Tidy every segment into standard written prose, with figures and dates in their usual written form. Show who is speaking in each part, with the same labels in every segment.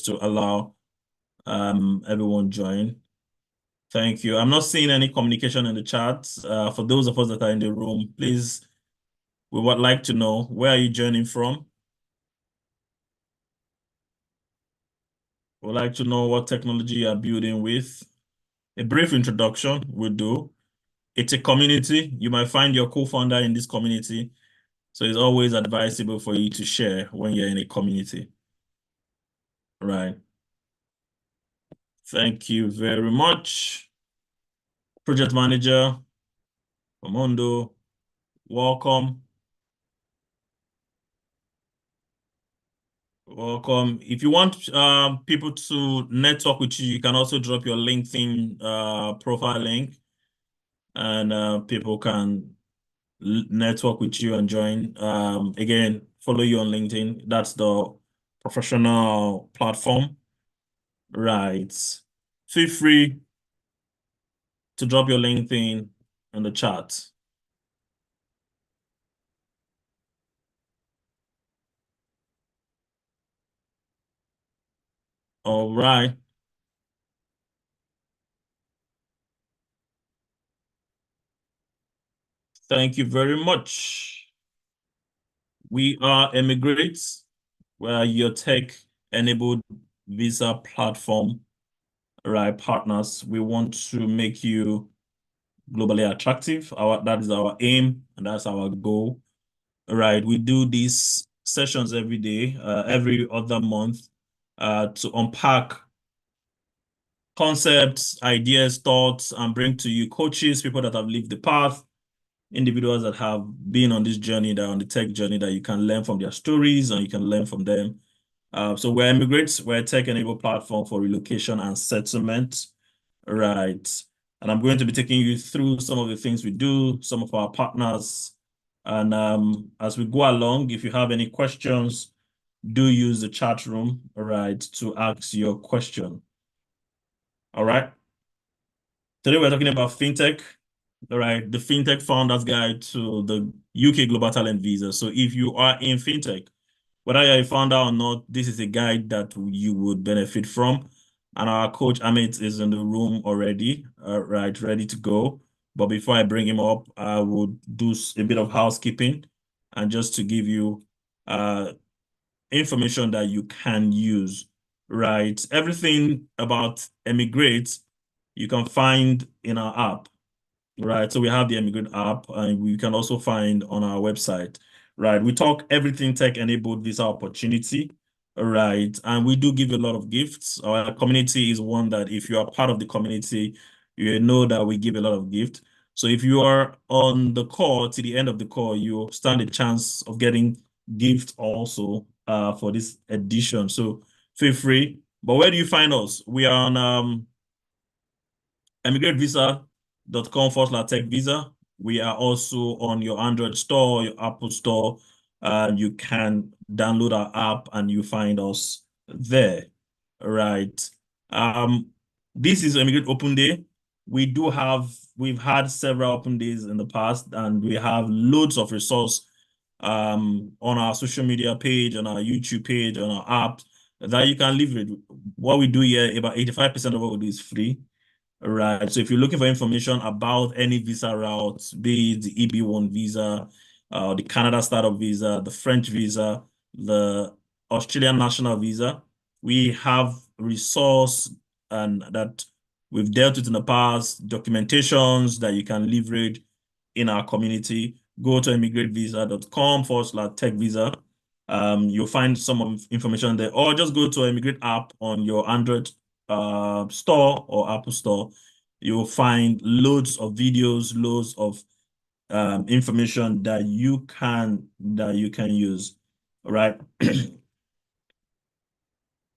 Speaker 1: just to allow everyone join. Thank you. I'm not seeing any communication in the chat. For those of us that are in the room, please, we would like to know, where are you joining from? We'd like to know what technology you are building with. A brief introduction will do. It's a community. You might find your co-founder in this community. So it's always advisable for you to share when you're in a community. Right. Thank you very much. Project manager, Momondo, welcome. Welcome. If you want people to network with you, you can also drop your LinkedIn profile link, and people can network with you and join. Again, follow you on LinkedIn. That's the professional platform. Right. Feel free to drop your LinkedIn in the chat. All right. Thank you very much. We are Emigrates. We are your tech-enabled visa platform, right, partners. We want to make you globally attractive. That is our aim, and that's our goal. Right. We do these sessions every day, every other month, to unpack concepts, ideas, thoughts, and bring to you coaches, people that have lived the path, individuals that have been on this journey, that are on the tech journey, that you can learn from their stories and you can learn from them. So we're Emigrates. We're a tech-enabled platform for relocation and settlement. Right. And I'm going to be taking you through some of the things we do, some of our partners. And as we go along, if you have any questions, do use the chat room, all right, to ask your question. All right. Today we're talking about fintech. All right, the fintech founder's guide to the UK Global Talent Visa. So if you are in fintech, whether you're a founder or not, this is a guide that you would benefit from. And our coach Amit is in the room already, right, ready to go. But before I bring him up, I would do a bit of housekeeping, and just to give you information that you can use, right? Everything about Emigrate you can find in our app. Right, so we have the Emigrant app, and we can also find on our website. Right, we talk everything tech-enabled visa opportunity. Right, and we do give a lot of gifts. Our community is one that if you are part of the community, you know that we give a lot of gifts. So if you are on the call to the end of the call, you stand a chance of getting gift also for this edition. So feel free. But where do you find us? We are on emigrate.visa.com/tech visa. We are also on your Android store, your Apple store. You can download our app and you find us there. Right. This is Emigrate Open Day. We've had several open days in the past, and we have loads of resource on our social media page, on our YouTube page, on our app that you can leverage. What we do here, about 85% of what we do is free. Right. So if you're looking for information about any visa routes, be it the EB1 visa, the Canada startup visa, the French visa, the Australian national visa, we have resource and that we've dealt with in the past, documentations that you can leverage in our community. Go to emigrate.visa.com/tech visa. You'll find some information there, or just go to Emigrate app on your Android store or Apple store. You'll find loads of videos, loads of information that you can use. All right.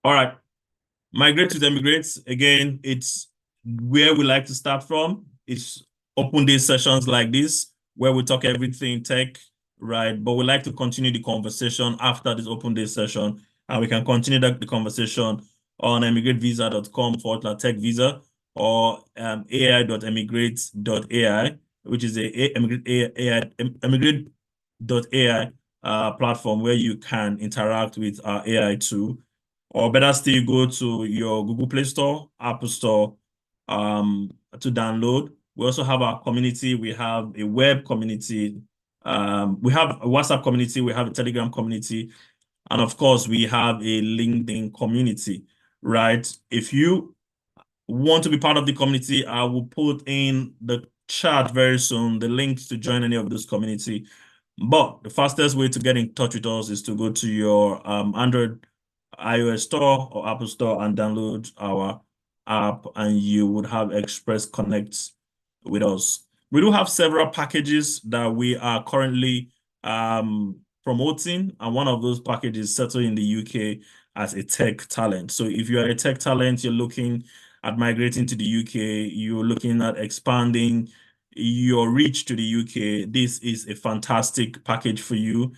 Speaker 1: All right. Migrate to Emigrates. Again, it's where we like to start from. It's open day sessions like this where we talk everything tech, right? But we like to continue the conversation after this open day session, and we can continue the conversation on emigrate.visa.com/tech visa or ai.emigrate.ai, which is a emigrate.ai platform where you can interact with our AI tool, or better still, go to your Google Play Store, Apple Store, to download. We also have our community. We have a web community. We have a WhatsApp community. We have a Telegram community. And of course, we have a LinkedIn community, right? If you want to be part of the community, I will put in the chat very soon the links to join any of this community. But the fastest way to get in touch with us is to go to your Android iOS store or Apple store and download our app, and you would have Express Connect with us. We do have several packages that we are currently promoting, and one of those packages settled in the UK as a tech talent. So if you are a tech talent, you're looking at migrating to the UK, you're looking at expanding your reach to the UK, this is a fantastic package for you.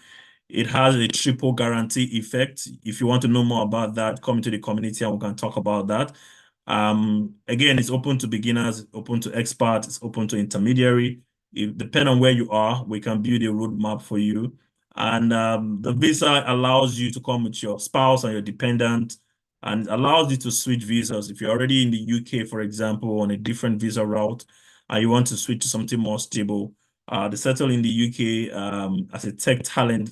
Speaker 1: It has a triple guarantee effect. If you want to know more about that, come into the community and we can talk about that. Again, it's open to beginners, open to experts, it's open to intermediary. Depending on where you are, we can build a roadmap for you. And the visa allows you to come with your spouse and your dependent, and allows you to switch visas. If you're already in the UK, for example, on a different visa route, and you want to switch to something more stable, the settle in the UK as a tech talent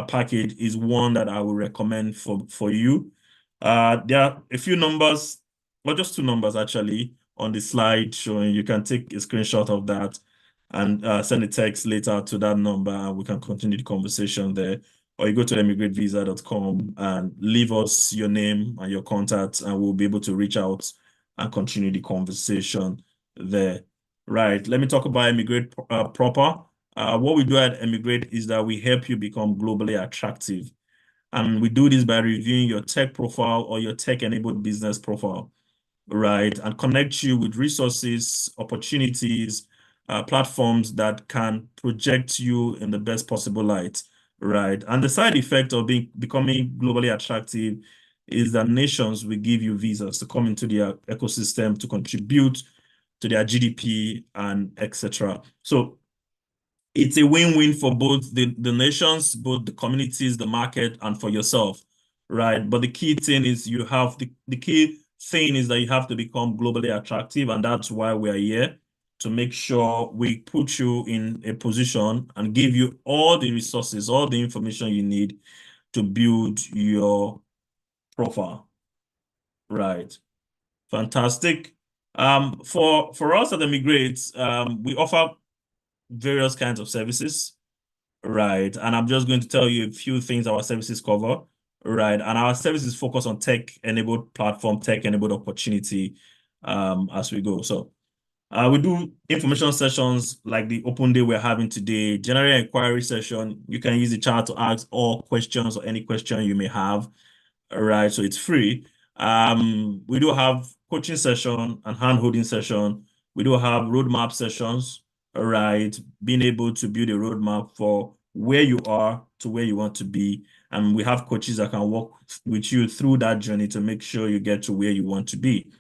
Speaker 1: package is one that I would recommend for you. There are a few numbers, or just two numbers actually, on the slide showing. You can take a screenshot of that and send a text later to that number, and we can continue the conversation there. Or you go to emigratevisa.com and leave us your name and your contacts, and we'll be able to reach out and continue the conversation there. Right. Let me talk about Emigrate proper. What we do at Emigrate is that we help you become globally attractive. And we do this by reviewing your tech profile or your tech-enabled business profile, right? And connect you with resources, opportunities, platforms that can project you in the best possible light, right? And the side effect of becoming globally attractive is that nations will give you visas to come into their ecosystem to contribute to their GDP and etc. So it's a win-win for both the nations, both the communities, the market, and for yourself, right? But the key thing is the key thing is that you have to become globally attractive, and that's why we're here, to make sure we put you in a position and give you all the resources, all the information you need to build your profile, right? Fantastic. For us at Emigrate, we offer various kinds of services, right? And I'm just going to tell you a few things our services cover, right? And our services focus on tech-enabled platform, tech-enabled opportunity, as we go. So we do information sessions like the open day we're having today, general inquiry session. You can use the chat to ask all questions or any question you may have. All right, so it's free. We do have coaching session and hand-holding session. We do have roadmap sessions, all right, being able to build a roadmap for where you are to where you want to be. And we have coaches that can work with you through that journey to make sure you get to where you want to be.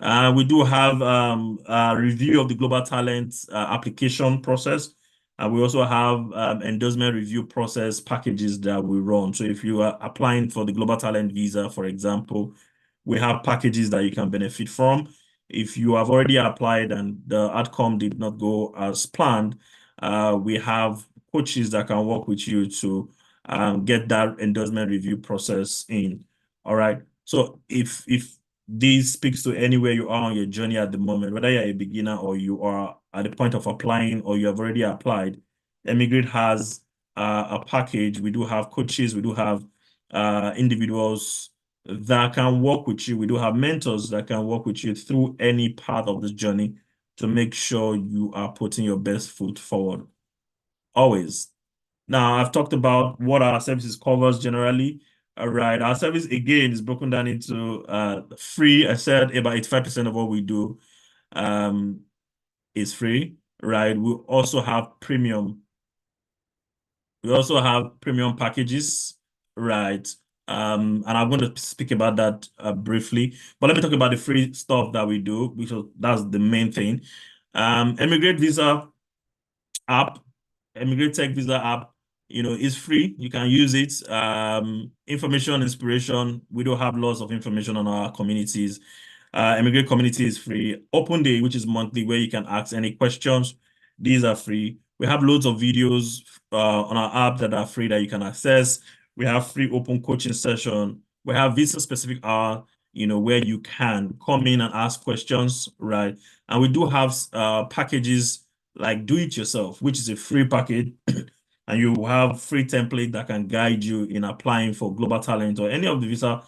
Speaker 1: We do have a review of the global talent application process. And we also have endorsement review process packages that we run. So if you are applying for the Global Talent Visa, for example, we have packages that you can benefit from. If you have already applied and the outcome did not go as planned, we have coaches that can work with you to get that endorsement review process in. All right. So if this speaks to anywhere you are on your journey at the moment, whether you're a beginner or you are at the point of applying or you have already applied, Emigrate has a package. We do have coaches, we do have individuals that can work with you. We do have mentors that can work with you through any part of this journey to make sure you are putting your best foot forward. Always. Now, I've talked about what our services covers generally. All right, our service again is broken down into free. I said about 85% of what we do is free, right? We also have premium. We also have premium packages, right? And I'm going to speak about that briefly. But let me talk about the free stuff that we do, because that's the main thing. Emigrate Visa app, Emigrate Tech Visa app it's free. You can use it. Information, inspiration. We do have lots of information on our communities. Immigrant community is free. Open Day, which is monthly, where you can ask any questions. These are free. We have loads of videos on our app that are free that you can access. We have free open coaching session. We have visa specific hour, where you can come in and ask questions, right? And we do have packages like Do It Yourself, which is a free package. And you have free template that can guide you in applying for global talent or any of the visa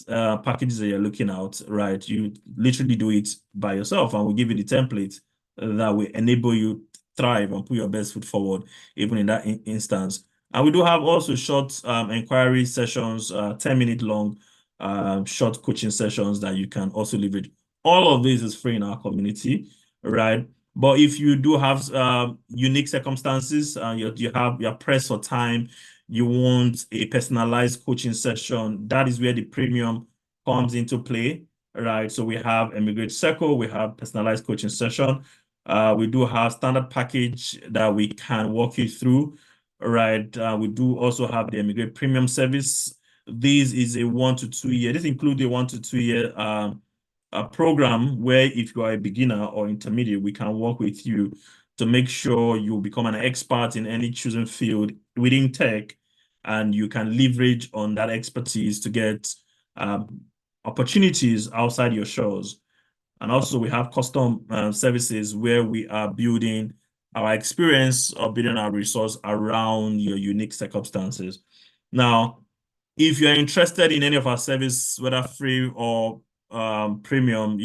Speaker 1: packages that you're looking at, right? You literally do it by yourself, and we give you the template that will enable you thrive and put your best foot forward, even in that instance. And we do have also short inquiry sessions, 10-minute long short coaching sessions that you can also leverage. All of this is free in our community, right? But if you do have unique circumstances, you're pressed for time, you want a personalized coaching session, that is where the premium comes into play, right? So we have Emigrate Circle, we have personalized coaching session. We do have standard package that we can walk you through, right? We do also have the Emigrate Premium service. This is a 1 to 2 year. This includes a 1 to 2 year a program where if you are a beginner or intermediate, we can work with you to make sure you become an expert in any chosen field within tech, and you can leverage on that expertise to get opportunities outside your shores. And also we have custom services where we are building our experience or building our resource around your unique circumstances. Now, if you're interested in any of our service, whether free or premium,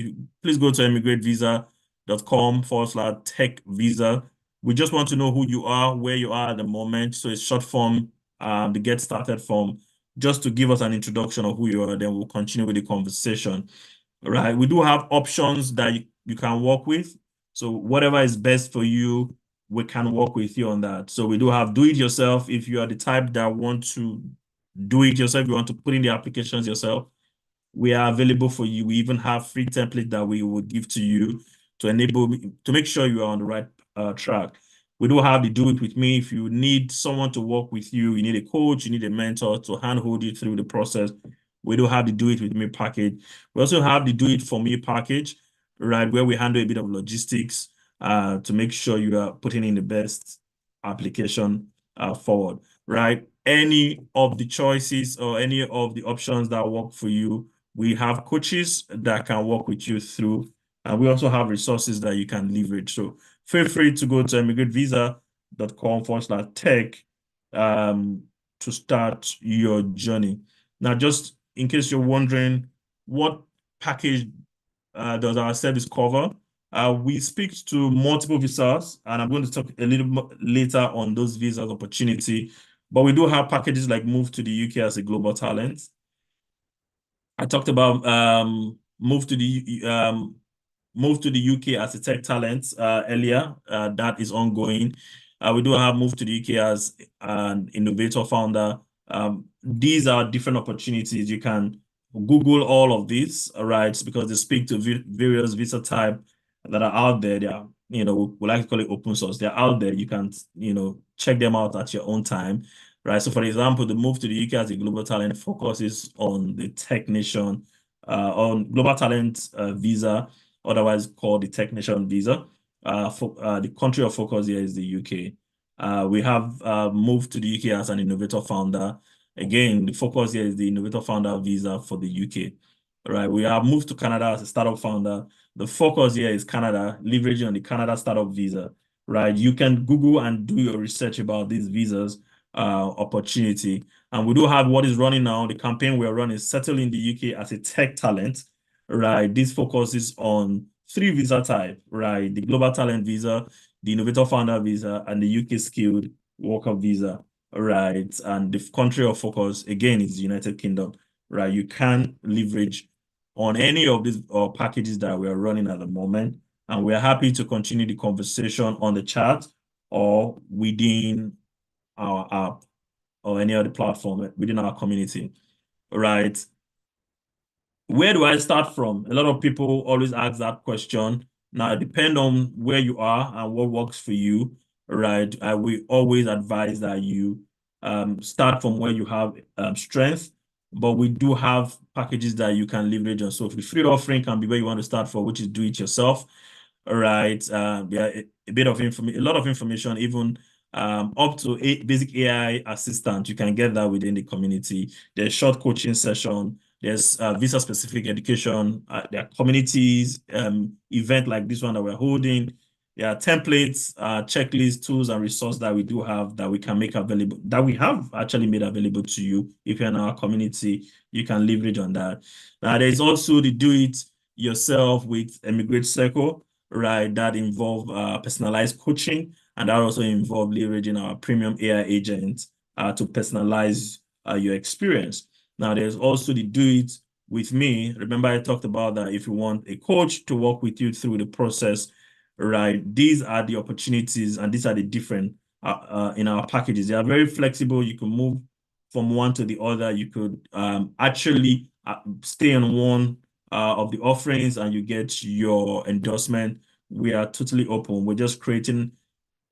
Speaker 1: please go to emigratevisa.com/tech visa. We just want to know who you are, where you are at the moment. So it's short form, the get started form, just to give us an introduction of who you are. Then we'll continue with the conversation. Right. We do have options that you can work with. So whatever is best for you, we can work with you on that. So we do have do it yourself. If you are the type that want to do it yourself, you want to put in the applications yourself, we are available for you. We even have free template that we will give to you to enable to make sure you are on the right track. We do have the do it with me. If you need someone to work with you, you need a coach, you need a mentor to handhold you through the process, we do have the do it with me package. We also have the do it for me package, right, where we handle a bit of logistics to make sure you are putting in the best application forward, right? Any of the choices or any of the options that work for you, we have coaches that can work with you through, and we also have resources that you can leverage. So feel free to go to emigratevisa.com/tech to start your journey. Now, just in case you're wondering, what package does our service cover? We speak to multiple visas, and I'm going to talk a little later on those visas opportunity. But we do have packages like move to the UK as a global talent. I talked about move to the UK as a tech talent earlier. That is ongoing. We do have move to the UK as an innovator founder. These are different opportunities. You can Google all of these, right? Because they speak to various visa type that are out there. They are, we like to call it open source. They're out there. You can, check them out at your own time, right? So, for example, the move to the UK as a global talent focuses on the Tech Nation, on global talent visa, otherwise called the Tech Nation visa. The country of focus here is the UK. We have moved to the UK as an innovator founder. Again, the focus here is the innovator founder visa for the UK. Right. We have moved to Canada as a startup founder. The focus here is Canada, leveraging on the Canada startup visa. Right. You can Google and do your research about these visas opportunity. And we do have what is running now. The campaign we're running is settle in the UK as a tech talent. Right. This focuses on 3 visa type, right? The global talent visa, the innovator founder visa, and the UK skilled worker visa, right? And the country of focus, again, is the United Kingdom, right? You can leverage on any of these packages that we are running at the moment. And we're happy to continue the conversation on the chat or within our app or any other platform within our community, right? Where do I start from? A lot of people always ask that question. Now, it depends on where you are and what works for you, right? I will always advise that you start from where you have strength, but we do have packages that you can leverage on. So the free offering can be where you want to start for, which is do it yourself. All right. Yeah, a bit of information, a lot of information, even up to a basic AI assistant. You can get that within the community. There's short coaching session. There's visa specific education. There are communities, event like this one that we're holding. There are templates, checklists, tools, and resources that we do have that we can make available, that we have actually made available to you. If you're in our community, you can leverage on that. Now, there's also the do it yourself with Emigrate Circle, right? That involve personalized coaching, and that also involve leveraging our premium AI agent to personalize your experience. Now, there's also the do it with me. Remember, I talked about that if you want a coach to work with you through the process, right? These are the opportunities, and these are the different in our packages. They are very flexible. You can move from one to the other. You could actually stay on one of the offerings and you get your endorsement. We are totally open. We're just creating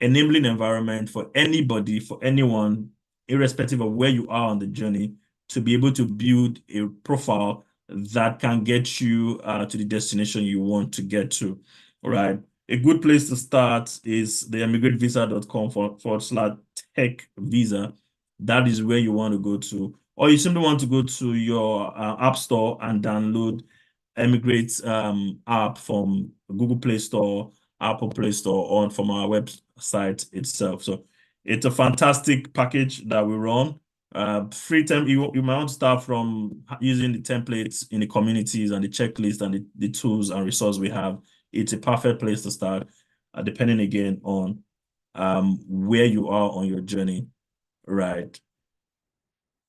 Speaker 1: enabling environment for anybody, for anyone, irrespective of where you are on the journey, to be able to build a profile that can get you to the destination you want to get to. All right. A good place to start is the emigrate.visa.com /tech visa. That is where you want to go to. Or you simply want to go to your app store and download Emigrate app from Google Play Store, Apple Play Store, or from our website itself. So it's a fantastic package that we run. Free time, you might want to start from using the templates in the communities and the checklist and the tools and resources we have. It's a perfect place to start, depending again on where you are on your journey, right?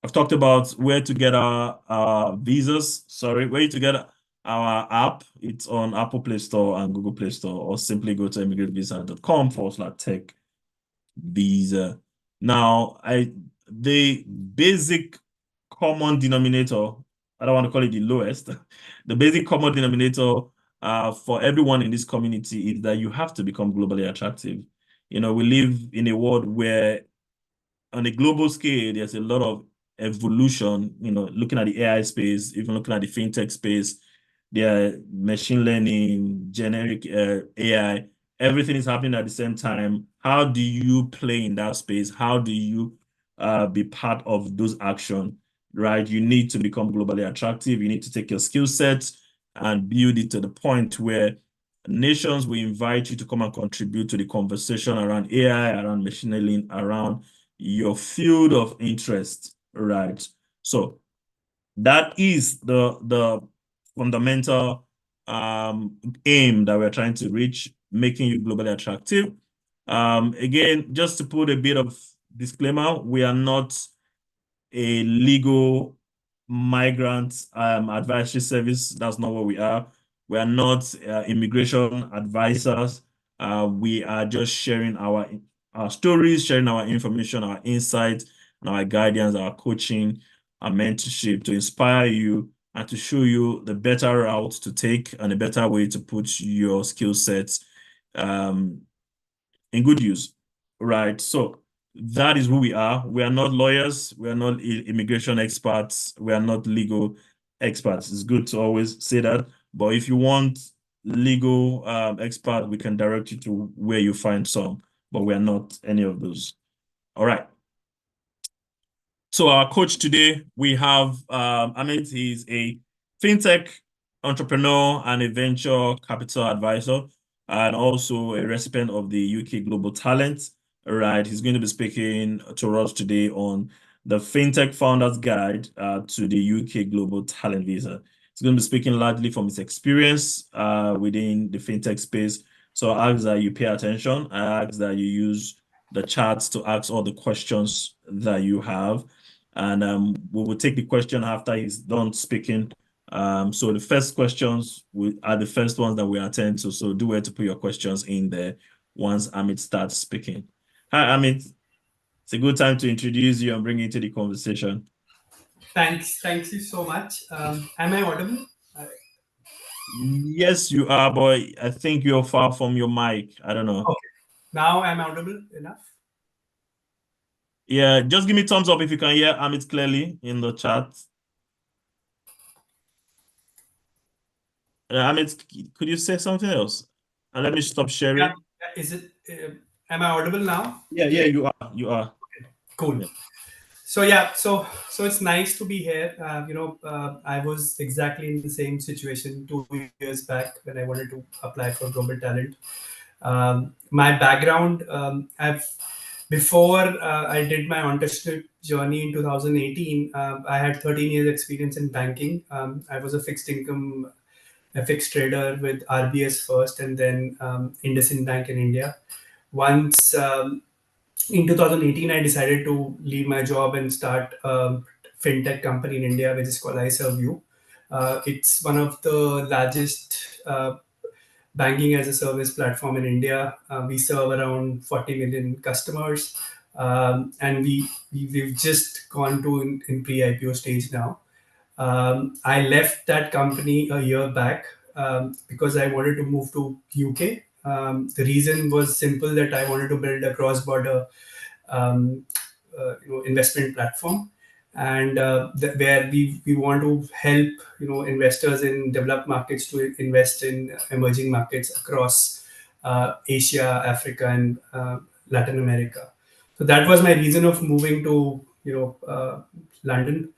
Speaker 1: I've talked about where to get our visas. Sorry, where to get our app. It's on Apple Play Store and Google Play Store, or simply go to emigrate.visa.com /tech visa. Now, the basic common denominator, I don't want to call it the lowest, the basic common denominator for everyone in this community is that you have to become globally attractive. You know, we live in a world where on a global scale, there's a lot of evolution, you know, looking at the AI space, even looking at the fintech space, there machine learning, generic AI, everything is happening at the same time. How do you play in that space? How do you be part of those actions, right? You need to become globally attractive. You need to take your skill sets and build it to the point where nations will invite you to come and contribute to the conversation around AI, around machine learning, around your field of interest, right? So that is the fundamental aim that we're trying to reach, making you globally attractive. Again, just to put a bit of disclaimer, we are not a legal migrant advisory service. That's not what we are. We are not immigration advisors. We are just sharing our stories, sharing our information, our insights, and our guidance, our coaching, our mentorship to inspire you and to show you the better route to take and a better way to put your skill sets in good use, right? So that is who we are. We are not lawyers. We are not immigration experts. We are not legal experts. It's good to always say that. But if you want legal expert, we can direct you to where you find some. But we are not any of those. All right. So our coach today, we have Amit. He's a fintech entrepreneur and a venture capital advisor, and also a recipient of the UK Global Talent. All right, he's going to be speaking to us today on the Fintech Founders Guide to the UK Global Talent Visa. He's going to be speaking largely from his experience within the fintech space. So I ask that you pay attention. I ask that you use the charts to ask all the questions that you have. And we will take the question after he's done speaking. So the first questions are the first ones that we attend to. So do where to put your questions in there once Amit starts speaking. Hi, Amit. It's a good time to introduce you and bring you into the conversation.
Speaker 2: Thanks you so much. Am I audible?
Speaker 1: Yes, you are, but I think you're far from your mic. I don't know.
Speaker 2: Okay. Now I'm audible enough.
Speaker 1: Yeah, just give me thumbs up if you can hear Amit clearly in the chat. Amit, could you say something else? And let me stop sharing.
Speaker 2: Yeah. Is it? Am I audible now?
Speaker 1: Yeah, you are. You are.
Speaker 2: Cool.
Speaker 1: Yeah.
Speaker 2: So yeah, so it's nice to be here. I was exactly in the same situation 2 years back when I wanted to apply for global talent. My background, before I did my entrepreneurship journey in 2018, I had 13 years experience in banking. I was a fixed income FX trader with RBS first, and then IndusInd Bank in India. Once in 2018, I decided to leave my job and start a fintech company in India, which is called iServeYou. It's one of the largest banking as a service platform in India. We serve around 40 million customers, and we've just gone to in pre-IPO stage now. I left that company a year back because I wanted to move to UK. The reason was simple, that I wanted to build a cross-border um, investment platform, and where we want to help investors in developed markets to invest in emerging markets across Asia, Africa, and Latin America. So that was my reason of moving to London.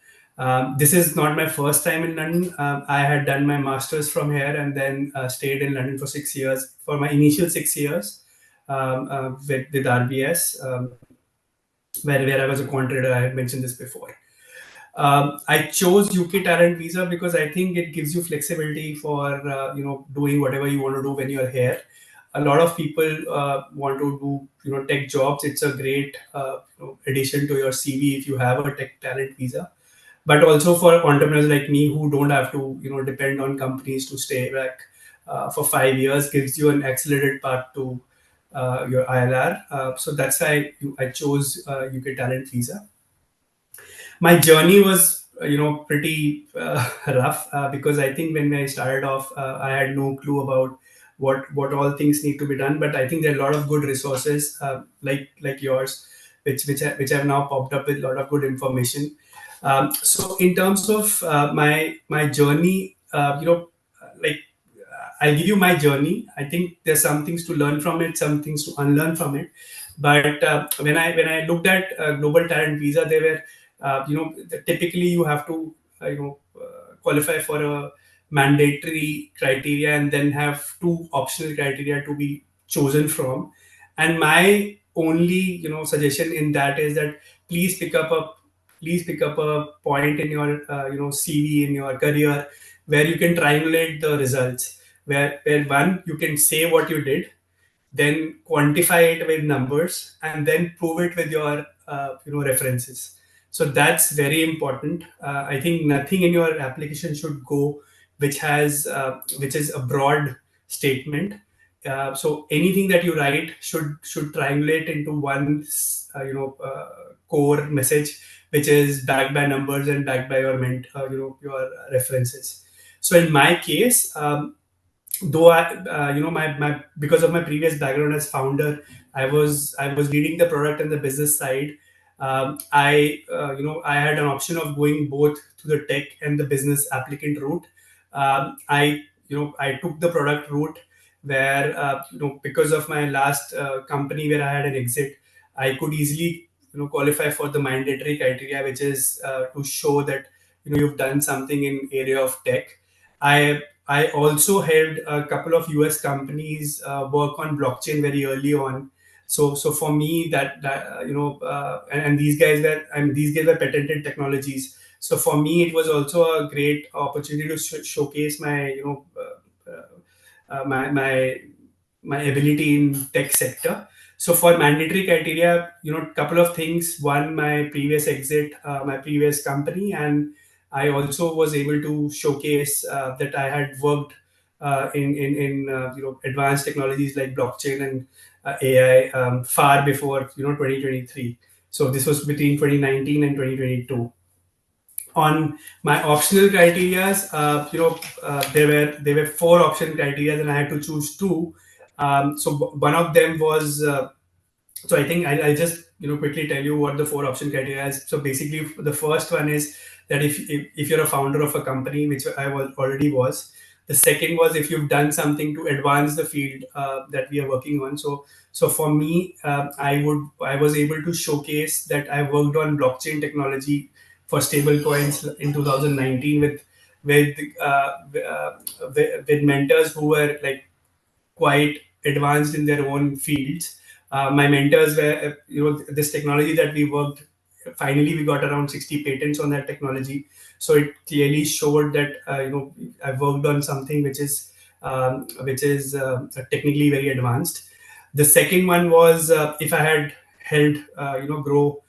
Speaker 2: This is not my first time in London. I had done my masters from here and then stayed in London for 6 years. For my initial 6 years with RBS, where I was a quant trader. I had mentioned this before. I chose UK talent visa because I think it gives you flexibility for doing whatever you want to do when you're here. A lot of people want to do tech jobs. It's a great addition to your CV if you have a tech talent visa. But also for entrepreneurs like me who don't have to depend on companies to stay back for 5 years, gives you an accelerated path to your ILR. So that's why I chose UK talent visa. My journey was pretty rough because I think when I started off, I had no clue about what all things need to be done. But I think there are a lot of good resources like yours, which have now popped up with a lot of good information. So in terms of my journey, like I'll give you my journey. I think there's some things to learn from it, some things to unlearn from it. But when I looked at global talent visa, they were typically you have to qualify for a mandatory criteria and then have two optional criteria to be chosen from. And my only suggestion in that is that please pick up a point in your CV in your career where you can triangulate the results, where one, you can say what you did, then quantify it with numbers, and then prove it with your references. So that's very important. I think nothing in your application should go which is a broad statement. So anything that you write should triangulate into one core message, which is backed by numbers and backed by your references. So in my case, though my because of my previous background as founder, I was leading the product and the business side. I had an option of going both to the tech and the business applicant route. I took the product route where because of my last company where I had an exit, I could easily qualify for the mandatory criteria, which is to show that you've done something in area of tech. I also helped a couple of US companies work on blockchain very early on. So for me, and these guys were patented technologies. So for me, it was also a great opportunity to showcase my my ability in tech sector. So for mandatory criteria, couple of things. One, my previous exit, my previous company, and I also was able to showcase that I had worked in advanced technologies like blockchain and AI far before 2023. So this was between 2019 and 2022. On my optional criterias, there were four option criteria, and I had to choose two. So one of them was So I think I'll just quickly tell you what the four option criteria is. So basically, the first one is that if you're a founder of a company, which I already was. The second was if you've done something to advance the field that we are working on. So for me, I was able to showcase that I worked on blockchain technology for stable coins in 2019 with with mentors who were like quite advanced in their own fields. My mentors were, this technology that we worked. Finally, we got around 60 patents on that technology. So it clearly showed that I worked on something which is technically very advanced. The second one was if I had helped grow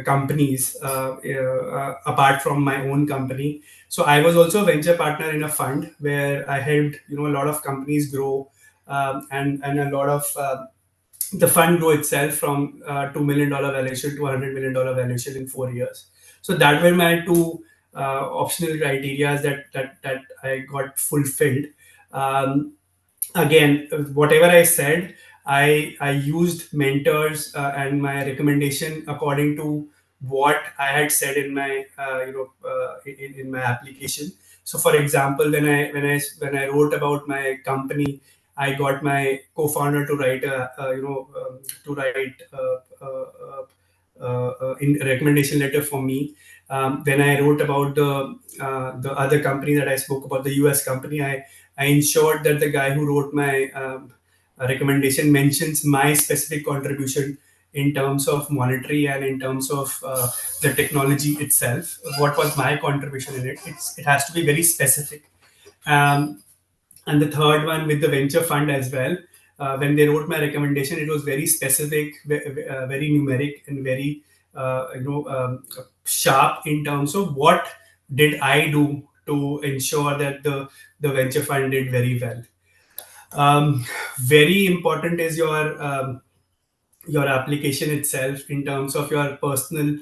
Speaker 2: companies apart from my own company. So I was also a venture partner in a fund where I helped a lot of companies grow, and a lot of the fund grow itself from $2 million valuation to $100 million valuation in 4 years. So that were my two optional criteria that I got fulfilled. Um, Again, whatever I said, I used mentors and my recommendation according to what I had said in my in my application. So for example, when I wrote about my company, I got my co-founder to write a to write in recommendation letter for me. When I wrote about the other company that I spoke about, the US company, I ensured that the guy who wrote my recommendation mentions my specific contribution in terms of monetary and in terms of the technology itself. What was my contribution in it? It has to be very specific. Um, and the third one with the venture fund as well. When they wrote my recommendation, it was very specific, very numeric, and very sharp in terms of what did I do to ensure that the venture fund did very well. Very important is your application itself in terms of your personal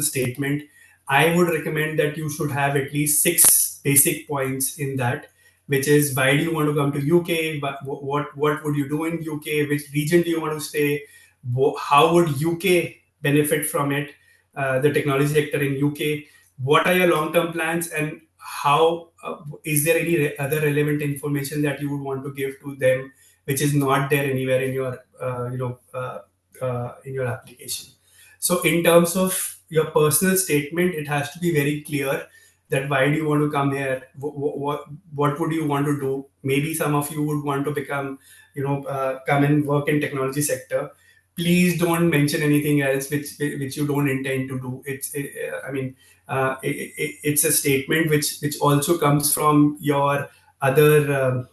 Speaker 2: statement. I would recommend that you should have at least six basic points in that, which is why do you want to come to UK? What would you do in UK? Which region do you want to stay? How would UK benefit from it? The technology sector in UK. What are your long-term plans, and how is there any other relevant information that you would want to give to them which is not there anywhere in your in your application. So in terms of your personal statement, it has to be very clear that why do you want to come here? What would you want to do? Maybe some of you would want to become, come and work in technology sector. Please don't mention anything else which you don't intend to do. I mean, it's a statement which also comes from your other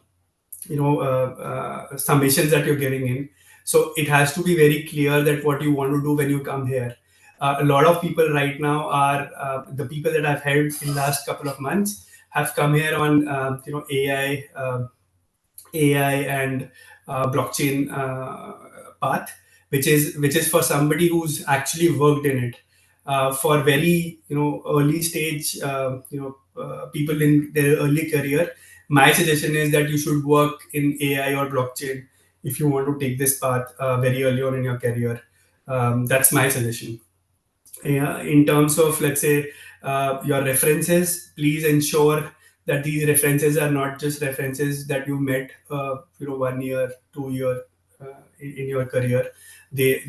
Speaker 2: summations that you're giving in. So it has to be very clear that what you want to do when you come here. A lot of people right now are the people that I've helped in last couple of months have come here on AI and blockchain path, which is for somebody who's actually worked in it. For very early stage people in their early career, my suggestion is that you should work in AI or blockchain if you want to take this path very early on in your career. That's my suggestion. Yeah, in terms of, let's say, your references, please ensure that these references are not just references that you met 1 year 2 year in your career. They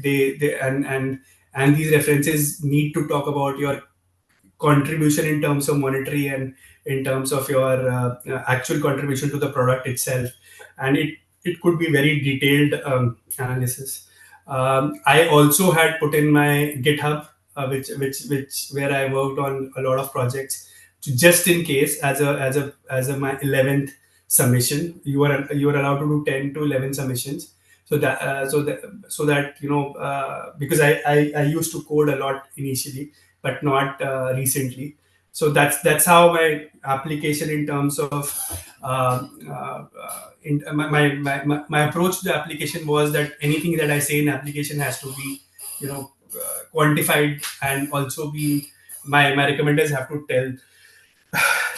Speaker 2: and these references need to talk about your contribution in terms of monetary and in terms of your actual contribution to the product itself, and it could be very detailed analysis. I also had put in my GitHub, which where I worked on a lot of projects, just in case as a my 11th submission. You are allowed to do 10 to 11 submissions. So that because I used to code a lot initially, but not recently. So that's how my application in terms of my approach to the application was that anything that I say in application has to be quantified, and also be my recommenders have to tell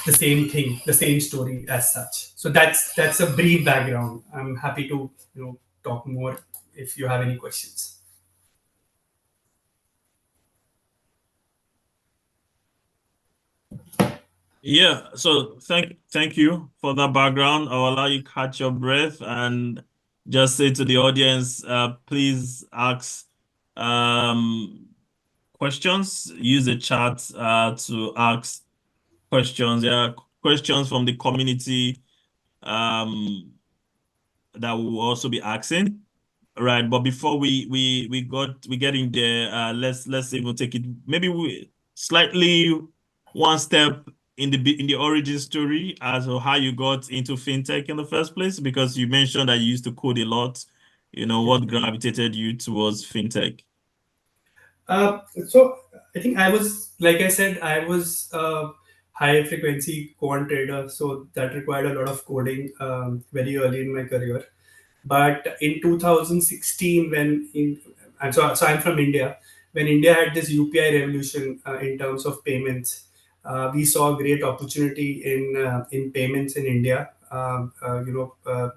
Speaker 2: the same thing, the same story as such. So that's a brief background. I'm happy to talk more if you have any questions.
Speaker 1: Yeah, so thank you for that background. I'll allow you catch your breath and just say to the audience, please ask um questions. Use the chat to ask questions. There are questions from the community um that we will also be asking. Right, but before we get in there, let's even take it maybe we slightly one step in the origin story as to how you got into fintech in the first place, because you mentioned that you used to code a lot. You know, what gravitated you towards fintech?
Speaker 2: So I think I was, like I said, I was a high frequency quant trader, so that required a lot of coding very early in my career. But in 2016, so I'm from India. When India had this UPI revolution in terms of payments, we saw a great opportunity in payments in India.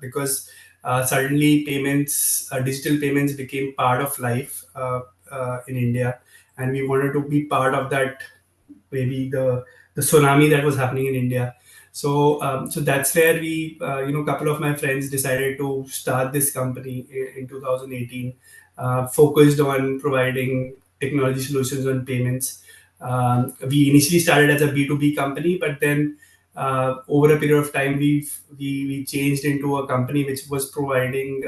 Speaker 2: Because suddenly digital payments became part of life in India, and we wanted to be part of that, maybe the tsunami that was happening in India. So that's where a couple of my friends decided to start this company in 2018, focused on providing technology solutions on payments. We initially started as a B2B company, but then over a period of time, we changed into a company which was providing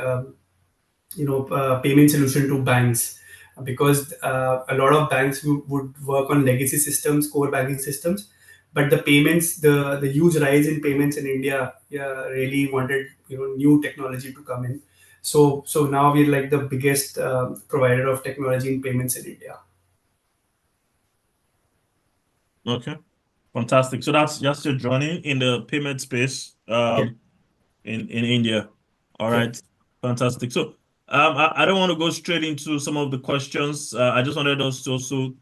Speaker 2: payment solution to banks, because a lot of banks would work on legacy systems, core banking systems, but the huge rise in payments in India, really wanted new technology to come in. So now we're like the biggest provider of technology in payments in India.
Speaker 1: Okay, fantastic. So that's just your journey in the payment space.
Speaker 2: Yeah.
Speaker 1: In India. All
Speaker 2: Yeah.
Speaker 1: right, fantastic. So I don't want to go straight into some of the questions. I just wanted us to also,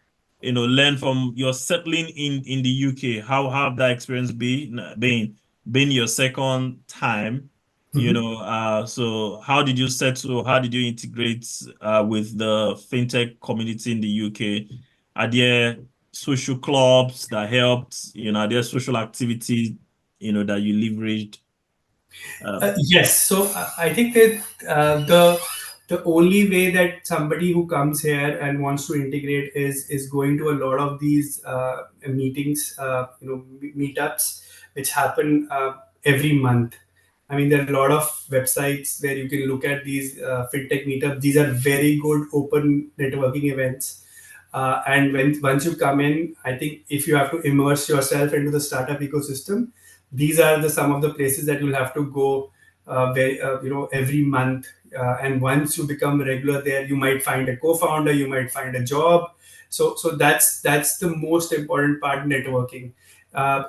Speaker 1: learn from your settling in the UK. How have that experience been your second time?
Speaker 2: Mhm.
Speaker 1: So how did you settle? How did you integrate with the fintech community in the UK? Are there social clubs that helped? Are there social activities, that you leveraged?
Speaker 2: Yes, so I think that the only way that somebody who comes here and wants to integrate is going to a lot of these meetings, meetups, which happen every month. I mean, there are a lot of websites where you can look at these fintech meetups. These are very good open networking events. And once you come in, I think if you have to immerse yourself into the startup ecosystem, these are some of the places that you'll have to go every month. And once you become regular there, you might find a co-founder, you might find a job. So that's the most important part, networking.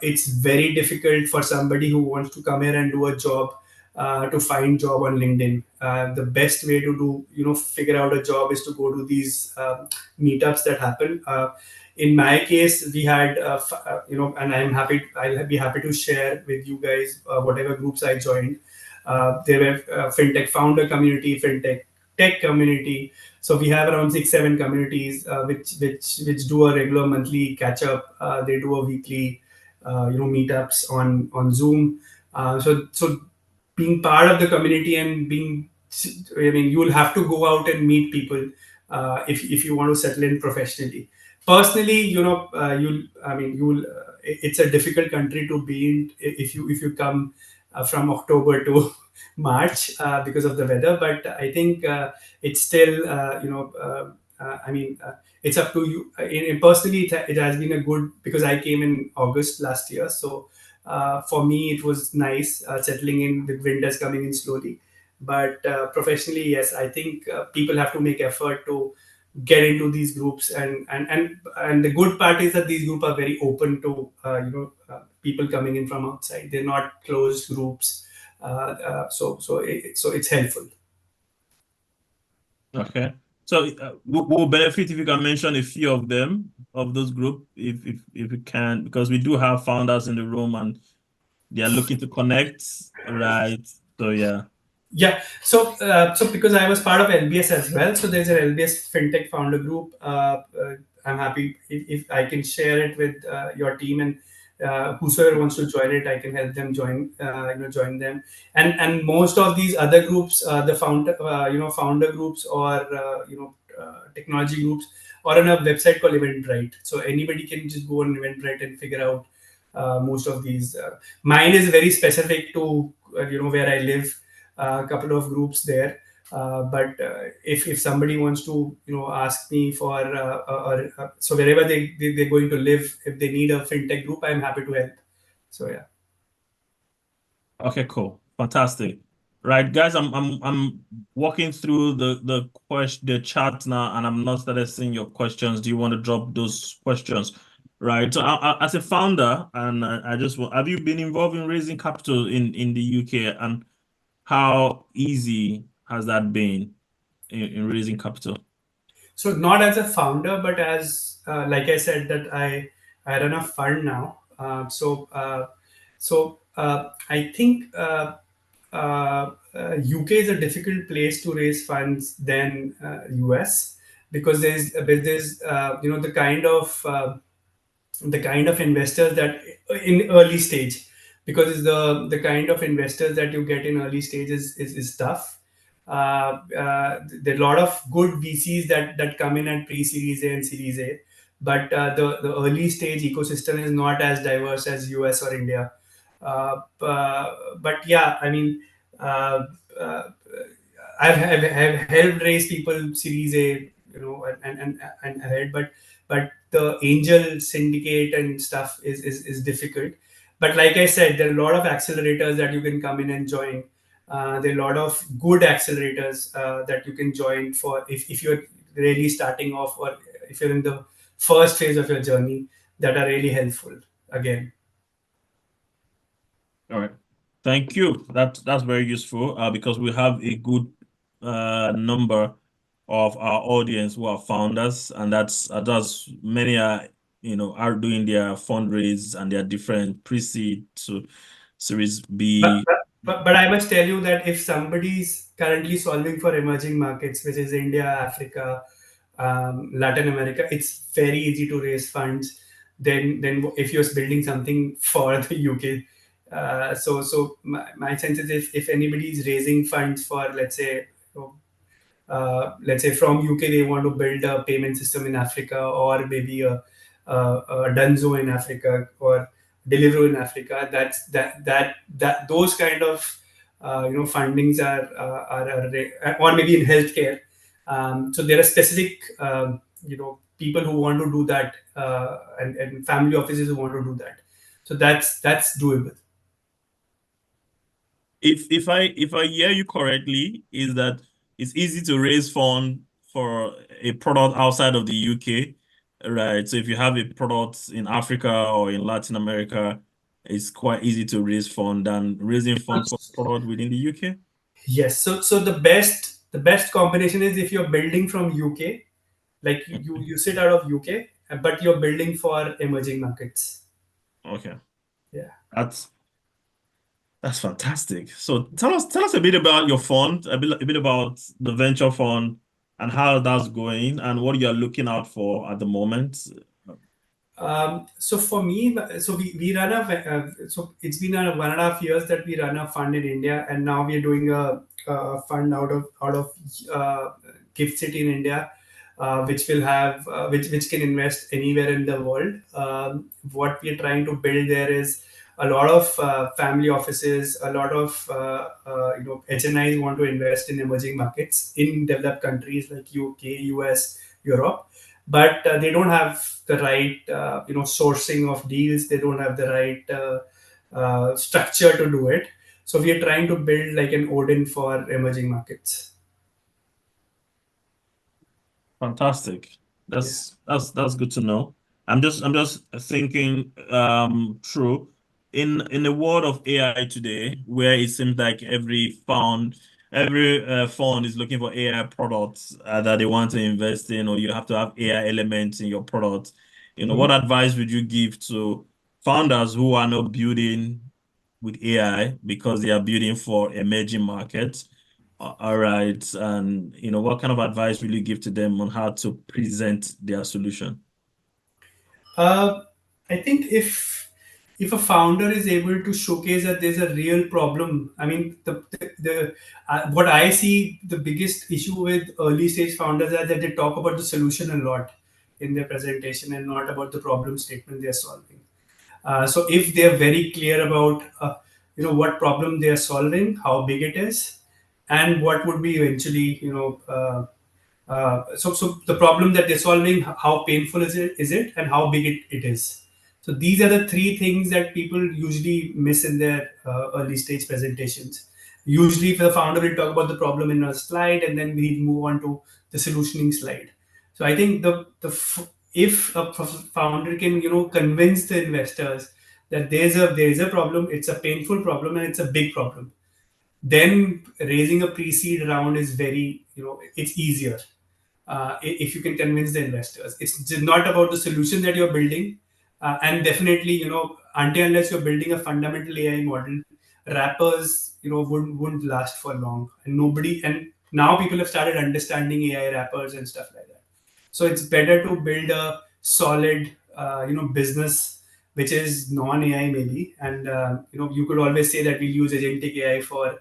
Speaker 2: It's very difficult for somebody who wants to come here and do a job to find job on LinkedIn. The best way to figure out a job is to go to these meetups that happen. In my case, we had and I'll be happy to share with you guys whatever groups I joined. There were fintech founder community, fintech tech community. So we have around 6 7 communities which do a regular monthly catch up. They do a weekly meetups on Zoom. So being part of the community and I mean, you'll have to go out and meet people if you want to settle in professionally. Personally, you'll it's a difficult country to be in if you come from October to March because of the weather. But I think it's still, I mean, it's up to you. Personally, it has been a good, because I came in August last year. So for me, it was nice settling in with winters coming in slowly. But professionally, yes, I think people have to make effort to get into these groups, and the good part is that these groups are very open to people coming in from outside. They're not closed groups, so it's helpful.
Speaker 1: Okay. So we'll benefit if you can mention a few of them, of those group, if you can, because we do have founders in the room and they are looking to connect, right? So yeah.
Speaker 2: Yeah. So because I was part of LBS as well, so there's an LBS FinTech founder group. I'm happy if I can share it with your team, and whosoever wants to join it, I can help them join. Join them. And most of these other groups, the founder groups, or technology groups, are on a website called Eventbrite. So anybody can just go on Eventbrite and figure out most of these. Mine is very specific to where I live, a couple of groups there. But if somebody wants to ask me for so wherever they're going to live, if they need a fintech group, I'm happy to help. So yeah.
Speaker 1: Okay, cool. Fantastic. Right, guys, I'm walking through the chat now, and I'm not started seeing your questions. Do you want to drop those questions? Right. So, as a founder, and I just want, have you been involved in raising capital in the UK, and how easy has that been in raising capital?
Speaker 2: So not as a founder, but as like I said, that I run a fund now. I think UK is a difficult place to raise funds than US, because there's the kind of investors that in early stage, because the kind of investors that you get in early stage is tough. There are a lot of good VCs that come in at pre-series A and series A, but the early stage ecosystem is not as diverse as US or India. But yeah, I mean, uh, uh, I've helped raise people series A, and ahead, but the angel syndicate and stuff is difficult. But like I said, there are a lot of accelerators that you can come in and join. There are a lot of good accelerators that you can join for if you're really starting off, or if you're in the first phase of your journey, that are really helpful again.
Speaker 1: All right. Thank you. That's very useful because we have a good number of our audience who are founders, and that's many are doing their fundraise and their different pre-seed to Series
Speaker 2: But,
Speaker 1: B.
Speaker 2: but I must tell you that if somebody's currently solving for emerging markets, which is India, Africa, Latin America, it's very easy to raise funds. Then if you're building something for the UK, my sense is if anybody is raising funds for, let's say from UK, they want to build a payment system in Africa, or maybe a Dunzo in Africa, or Deliveroo in Africa. That those kind of fundings or maybe in healthcare. So there are specific people who want to do that, and family offices who want to do that. So that's doable.
Speaker 1: If I hear you correctly, is that it's easy to raise fund for a product outside of the UK, right? So if you have a product in Africa or in Latin America, it's quite easy to raise fund than raising fund for a product within the UK.
Speaker 2: Yes. So the best combination is if you're building from UK, like you sit out of UK, but you're building for emerging markets.
Speaker 1: Okay,
Speaker 2: Yeah.
Speaker 1: that's that's fantastic. So tell us a bit about your fund, a bit about the venture fund and how that's going and what you're looking out for at the moment.
Speaker 2: So for me, so we run so it's been 1.5 years that we run a fund in India, and now we're doing a fund out of Gift City in India, which will have which can invest anywhere in the world. What we're trying to build there is a lot of family offices, a lot of HNIs want to invest in emerging markets in developed countries like UK, US, Europe, but they don't have the right sourcing of deals. They don't have the right structure to do it. So we are trying to build like an Odin for emerging markets.
Speaker 1: Fantastic.
Speaker 2: Yeah.
Speaker 1: That's good to know. I'm just thinking through in the world of AI today, where it seems like every fund is looking for AI products that they want to invest in, or you have to have AI elements in your product. What
Speaker 2: Mhm.
Speaker 1: advice would you give to founders who are not building with AI because they are building for emerging markets? All right. And what kind of advice will you give to them on how to present their solution?
Speaker 2: Uh, I think if a founder is able to showcase that there's a real problem, I mean, the what I see the biggest issue with early stage founders is that they talk about the solution a lot in their presentation and not about the problem statement they are solving. So if they are very clear about what problem they are solving, how big it is, and what would be eventually so the problem that they're solving, how painful is it, and how big it is. So these are the three things that people usually miss in their early stage presentations. Usually, if the founder will talk about the problem in a slide, and then we move on to the solutioning slide. So I think if a founder can convince the investors that there is a problem, it's a painful problem, and it's a big problem, then raising a pre-seed round is very it's easier if you can convince the investors. It's just not about the solution that you're building, and definitely, until unless you're building a fundamental AI model, wrappers, wouldn't last for long, and nobody. And now people have started understanding AI wrappers and stuff like that. So it's better to build a solid, business which is non-AI maybe, and you could always say that we'll use agentic AI for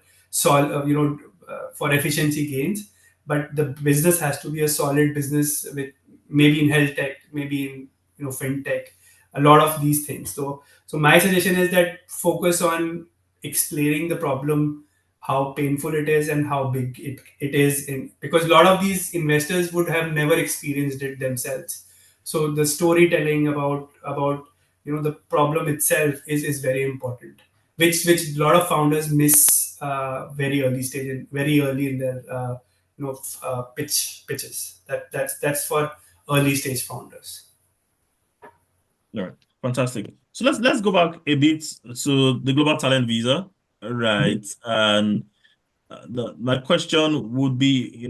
Speaker 2: for efficiency gains, but the business has to be a solid business with maybe in health tech, maybe in fintech, a lot of these things. So my suggestion is that focus on explaining the problem, how painful it is and how big it is in, because a lot of these investors would have never experienced it themselves. So the storytelling about the problem itself is very important, which a lot of founders miss very early stage and very early in their pitches. That's for early stage founders.
Speaker 1: All right. Fantastic. So let's go back a bit to the global talent visa. All right. And my question would be,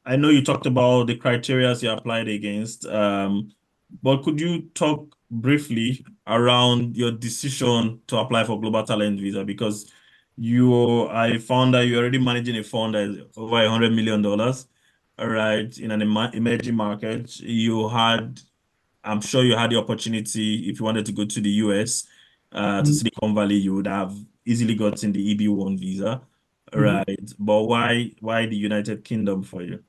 Speaker 1: I know you talked about the criteria you applied against, but could you talk briefly around your decision to apply for global talent visa? Because I found that you're already managing a fund that is over $100 million, all right, in an emerging market. I'm sure you had the opportunity, if you wanted to go to the US, to
Speaker 2: Mhm.
Speaker 1: Silicon Valley, you would have easily gotten the EB1 visa,
Speaker 2: Mhm.
Speaker 1: right? But why the United Kingdom for you?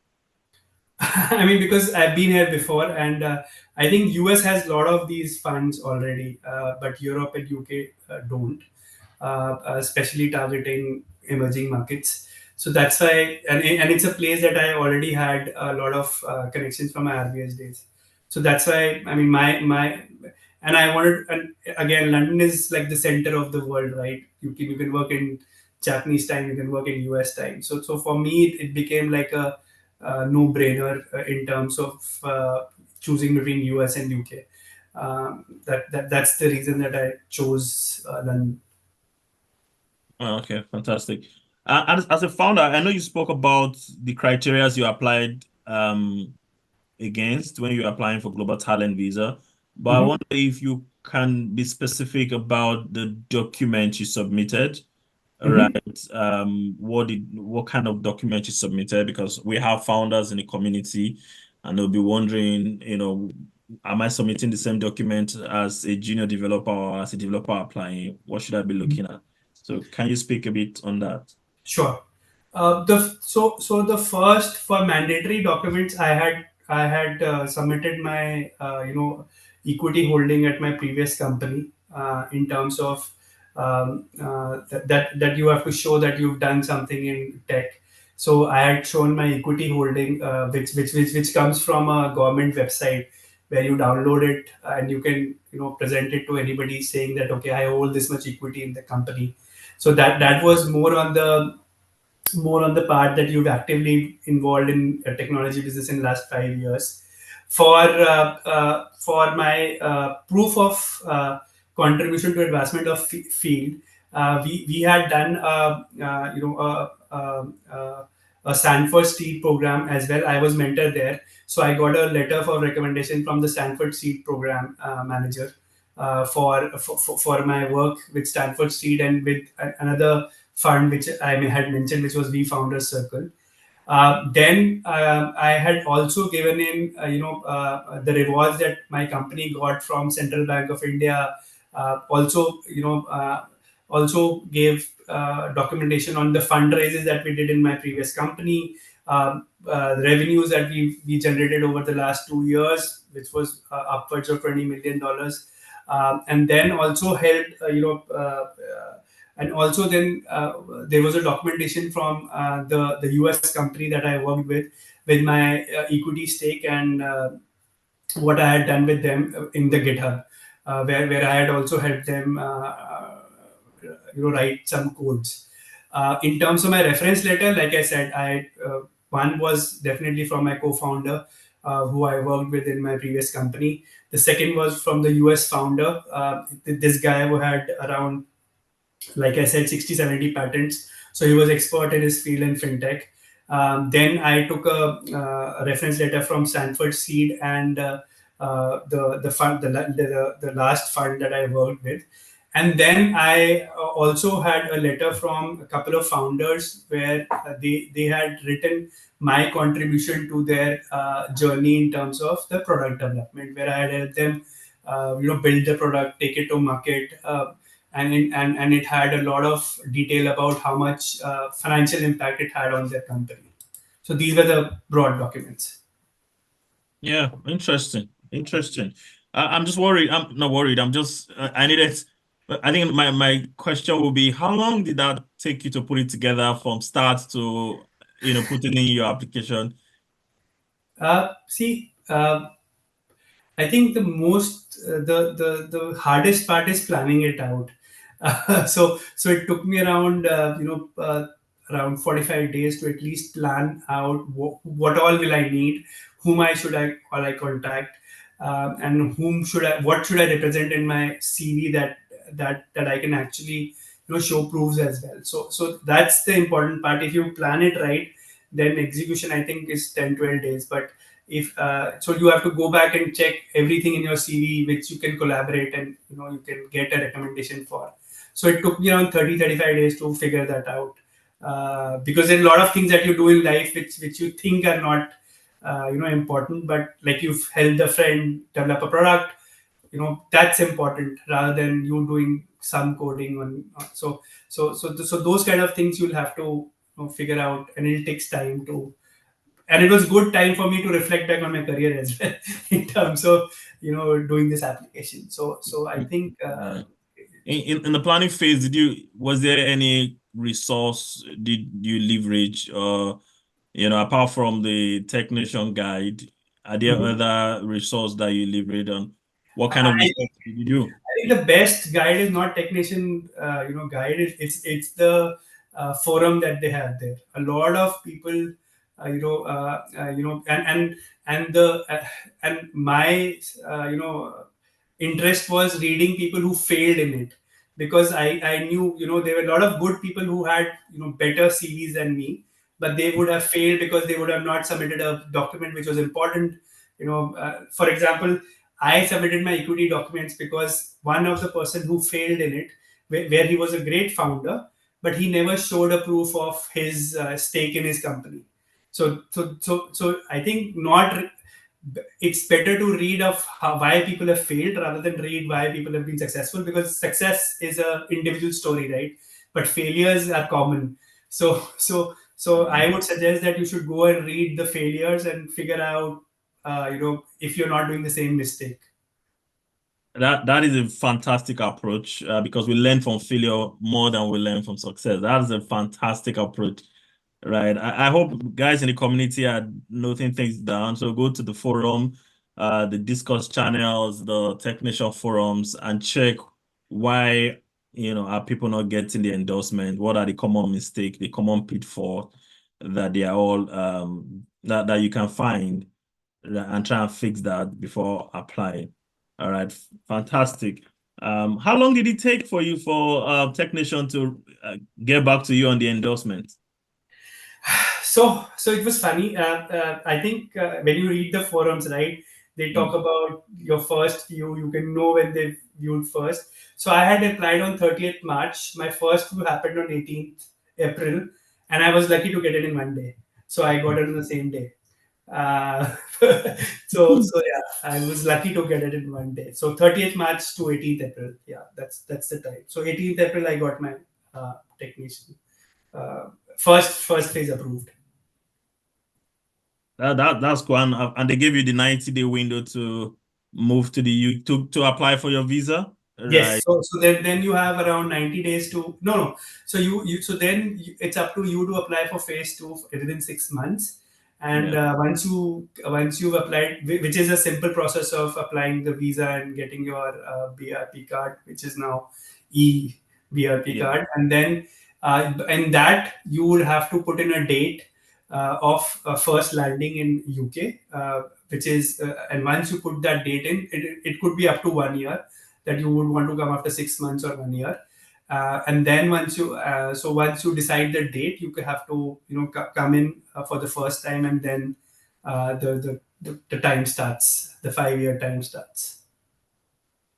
Speaker 2: I mean, because I've been here before, and I think US has a lot of these funds already, but Europe and UK don't, especially targeting emerging markets. So that's why, and it's a place that I already had a lot of connections from my RBS days. So that's why, I mean, and I wanted, and again, London is like the center of the world, right? You can work in Japanese time, you can work in US time. So for me, it became like a no-brainer in terms of choosing between US and UK. That's the reason that I chose London.
Speaker 1: Oh, okay, fantastic. As a founder, I know you spoke about the criteria you applied against when you're applying for global talent visa, but I
Speaker 2: Mhm.
Speaker 1: wonder if you can be specific about the document you submitted. All
Speaker 2: Mhm.
Speaker 1: right. What kind of document you submitted? Because we have founders in the community and they'll be wondering, am I submitting the same document as a junior developer or as a developer applying? What should I be looking at? So can you speak a bit on that?
Speaker 2: Sure. The first, for mandatory documents, I had submitted my equity holding at my previous company, in terms of that you have to show that you've done something in tech. So I had shown my equity holding, which comes from a government website where you download it and you can present it to anybody saying that, okay, I hold this much equity in the company. So that was more on the part that you've actively involved in a technology business in the last 5 years. For my proof of contribution to advancement of field, we had done a Stanford Seed program as well. I was mentor there, so I got a letter for recommendation from the Stanford Seed program manager for my work with Stanford Seed and with another fund which I had mentioned, which was V Founders Circle. Then I had also given in, the rewards that my company got from Central Bank of India. Also, also gave documentation on the fundraisers that we did in my previous company, revenues that we generated over the last 2 years, which was upwards of $20 million, and then also helped, and also then there was a documentation from the US company that I worked with my equity stake, and what I had done with them in the GitHub, where I had also helped them, write some codes. In terms of my reference letter, like I said, one was definitely from my co-founder, who I worked with in my previous company. The second was from the US founder, this guy who had around, like I said, 60, 70 patents. So he was expert in his field in fintech. Then I took a reference letter from Stanford Seed and the fund, the last fund that I worked with. And then I also had a letter from a couple of founders where they had written my contribution to their journey in terms of the product development, where I had helped them, build the product, take it to market, and it had a lot of detail about how much financial impact it had on their company. So these were the broad documents.
Speaker 1: Yeah, interesting. Interesting. I'm just worried. I'm not worried. I'm just, I needed, I think my question will be, how long did that take you to put it together from start to, putting in your application?
Speaker 2: See, I think the most the hardest part is planning it out. So it took me around around 45 days to at least plan out what all will I need, whom I contact, and whom should I what should I represent in my CV that I can actually show proofs as well. So that's the important part. If you plan it right, then execution I think is 10-12 days. But if so you have to go back and check everything in your CV which you can collaborate and you can get a recommendation for. So it took me around 30-35 days to figure that out, because there are a lot of things that you do in life which you think are not important, but like you've helped a friend develop a product, that's important rather than you doing some coding on. So those kind of things you'll have to figure out, and it takes time to. And it was good time for me to reflect back on my career as well in terms of doing this application. So I think
Speaker 1: Yeah. In the planning phase, was there any resource did you leverage, apart from the technician guide, are there
Speaker 2: mhm.
Speaker 1: other resource that you leverage on? What kind of
Speaker 2: I
Speaker 1: research did you do?
Speaker 2: I think the best guide is not technician, guide. It's the forum that they have there. A lot of people, and the and my, interest was reading people who failed in it, because I knew there were a lot of good people who had better CVs than me, but they would have failed because they would have not submitted a document which was important. For example, I submitted my equity documents because one of the person who failed in it, where he was a great founder, but he never showed a proof of his stake in his company. So I think not. It's better to read of why people have failed rather than read why people have been successful, because success is a individual story, right? But failures are common. So I would suggest that you should go and read the failures and figure out, if you're not doing the same mistake.
Speaker 1: That is a fantastic approach, because we learn from failure more than we learn from success. That is a fantastic approach, right? I hope guys in the community are noting things down. So go to the forum, the Discourse channels, the technician forums, and check why are people not getting the endorsement? What are the common mistakes, the common pitfall that they are all that you can find, and try and fix that before applying. All right, fantastic. How long did it take for you for technician to get back to you on the endorsement?
Speaker 2: So it was funny. I think when you read the forums, right, they talk about your first few. You can know when viewed first. So I had applied on 30th March. My first view happened on 18th April, and I was lucky to get it in one day. So I got it on the same day. Uh, so yeah, I was lucky to get it in one day. So 30th March to 18th April. Yeah, that's the time. So 18th April, I got my technician first phase approved.
Speaker 1: That's cool. And they gave you the 90-day window to move to the U to apply for your visa, right?
Speaker 2: Yes. So then you have around 90 days to no. So it's up to you to apply for phase two within 6 months. And
Speaker 1: Yeah,
Speaker 2: once you've applied, which is a simple process of applying the visa and getting your BRP card, which is now e BRP
Speaker 1: yeah.
Speaker 2: card, and then and that you would have to put in a date of first landing in UK, which is and once you put that date in, it could be up to 1 year that you would want to come after 6 months or 1 year. And then once you decide the date, you could have to come in for the first time, and then the time starts. The 5 year time starts.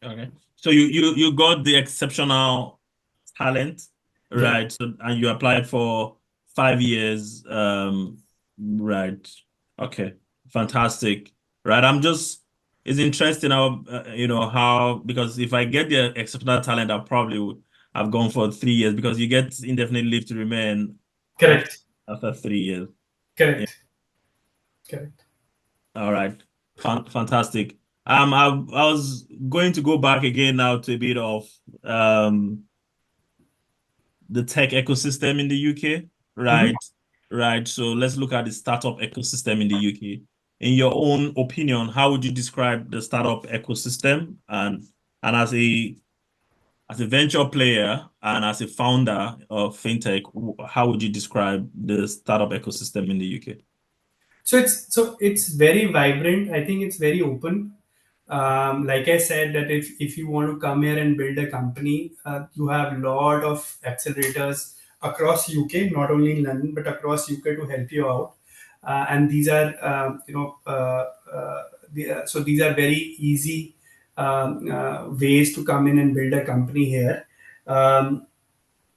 Speaker 1: Okay. So you got the exceptional talent,
Speaker 2: Yeah,
Speaker 1: right? So and you applied for 5 years, right? Okay, fantastic. Right. It's interesting how how because if I get the exceptional talent, I probably would have gone for 3 years because you get indefinite leave to remain after
Speaker 2: correct,
Speaker 1: after 3 years. Yeah.
Speaker 2: correct, correct.
Speaker 1: All right. Fantastic. I was going to go back again now to a bit of um the tech ecosystem in the UK.
Speaker 2: Mhm.
Speaker 1: Right. Right. So let's look at the startup ecosystem in the UK. In your own opinion, how would you describe the startup ecosystem? And as a venture player and as a founder of Fintech, how would you describe the startup ecosystem in the UK?
Speaker 2: So it's very vibrant. I think it's very open. Like I said, that if you want to come here and build a company, you have a lot of accelerators across UK, not only in London but across UK to help you out. And these are so these are very easy ways to come in and build a company here. Um,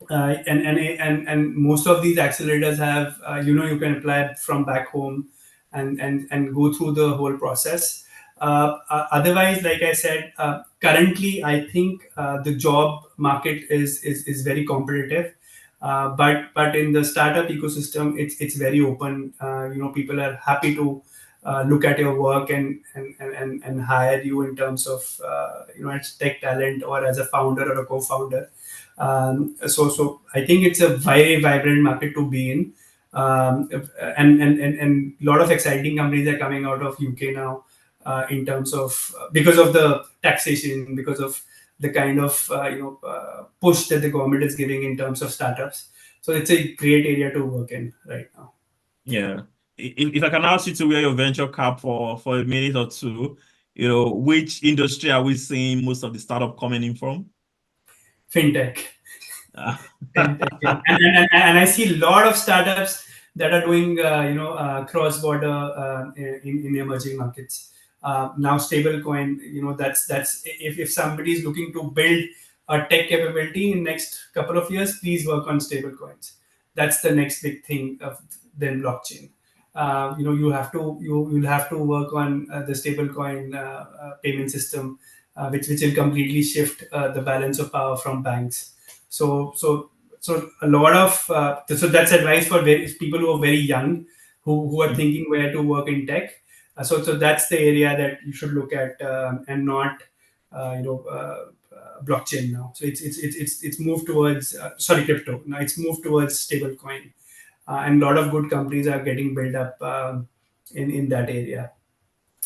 Speaker 2: and most of these accelerators have you can apply from back home and go through the whole process. Otherwise, like I said, currently I think the job market is very competitive. But in the startup ecosystem, it's very open. People are happy to look at your work and hire you in terms of as tech talent or as a founder or a co-founder. So I think it's a very vibrant market to be in. And a lot of exciting companies are coming out of UK now, in terms of because of the taxation, because of the kind of push that the government is giving in terms of startups. So it's a great area to work in right now.
Speaker 1: Yeah. If I can ask you to wear your venture cap for a minute or two, which industry are we seeing most of the startup coming in from?
Speaker 2: Fintech.
Speaker 1: Ah.
Speaker 2: Fintech, yeah. And I see a lot of startups that are doing cross border in emerging markets. Now stablecoin, that's if somebody is looking to build a tech capability in next couple of years, please work on stablecoins. That's the next big thing of then blockchain. You'll have to work on the stablecoin payment system, which will completely shift the balance of power from banks. So so so a lot of so that's advice for people who are very young, who are thinking where to work in tech. So that's the area that you should look at, and not blockchain now. So it's moved towards sorry, crypto. Now it's moved towards stablecoin, and a lot of good companies are getting built up in that area.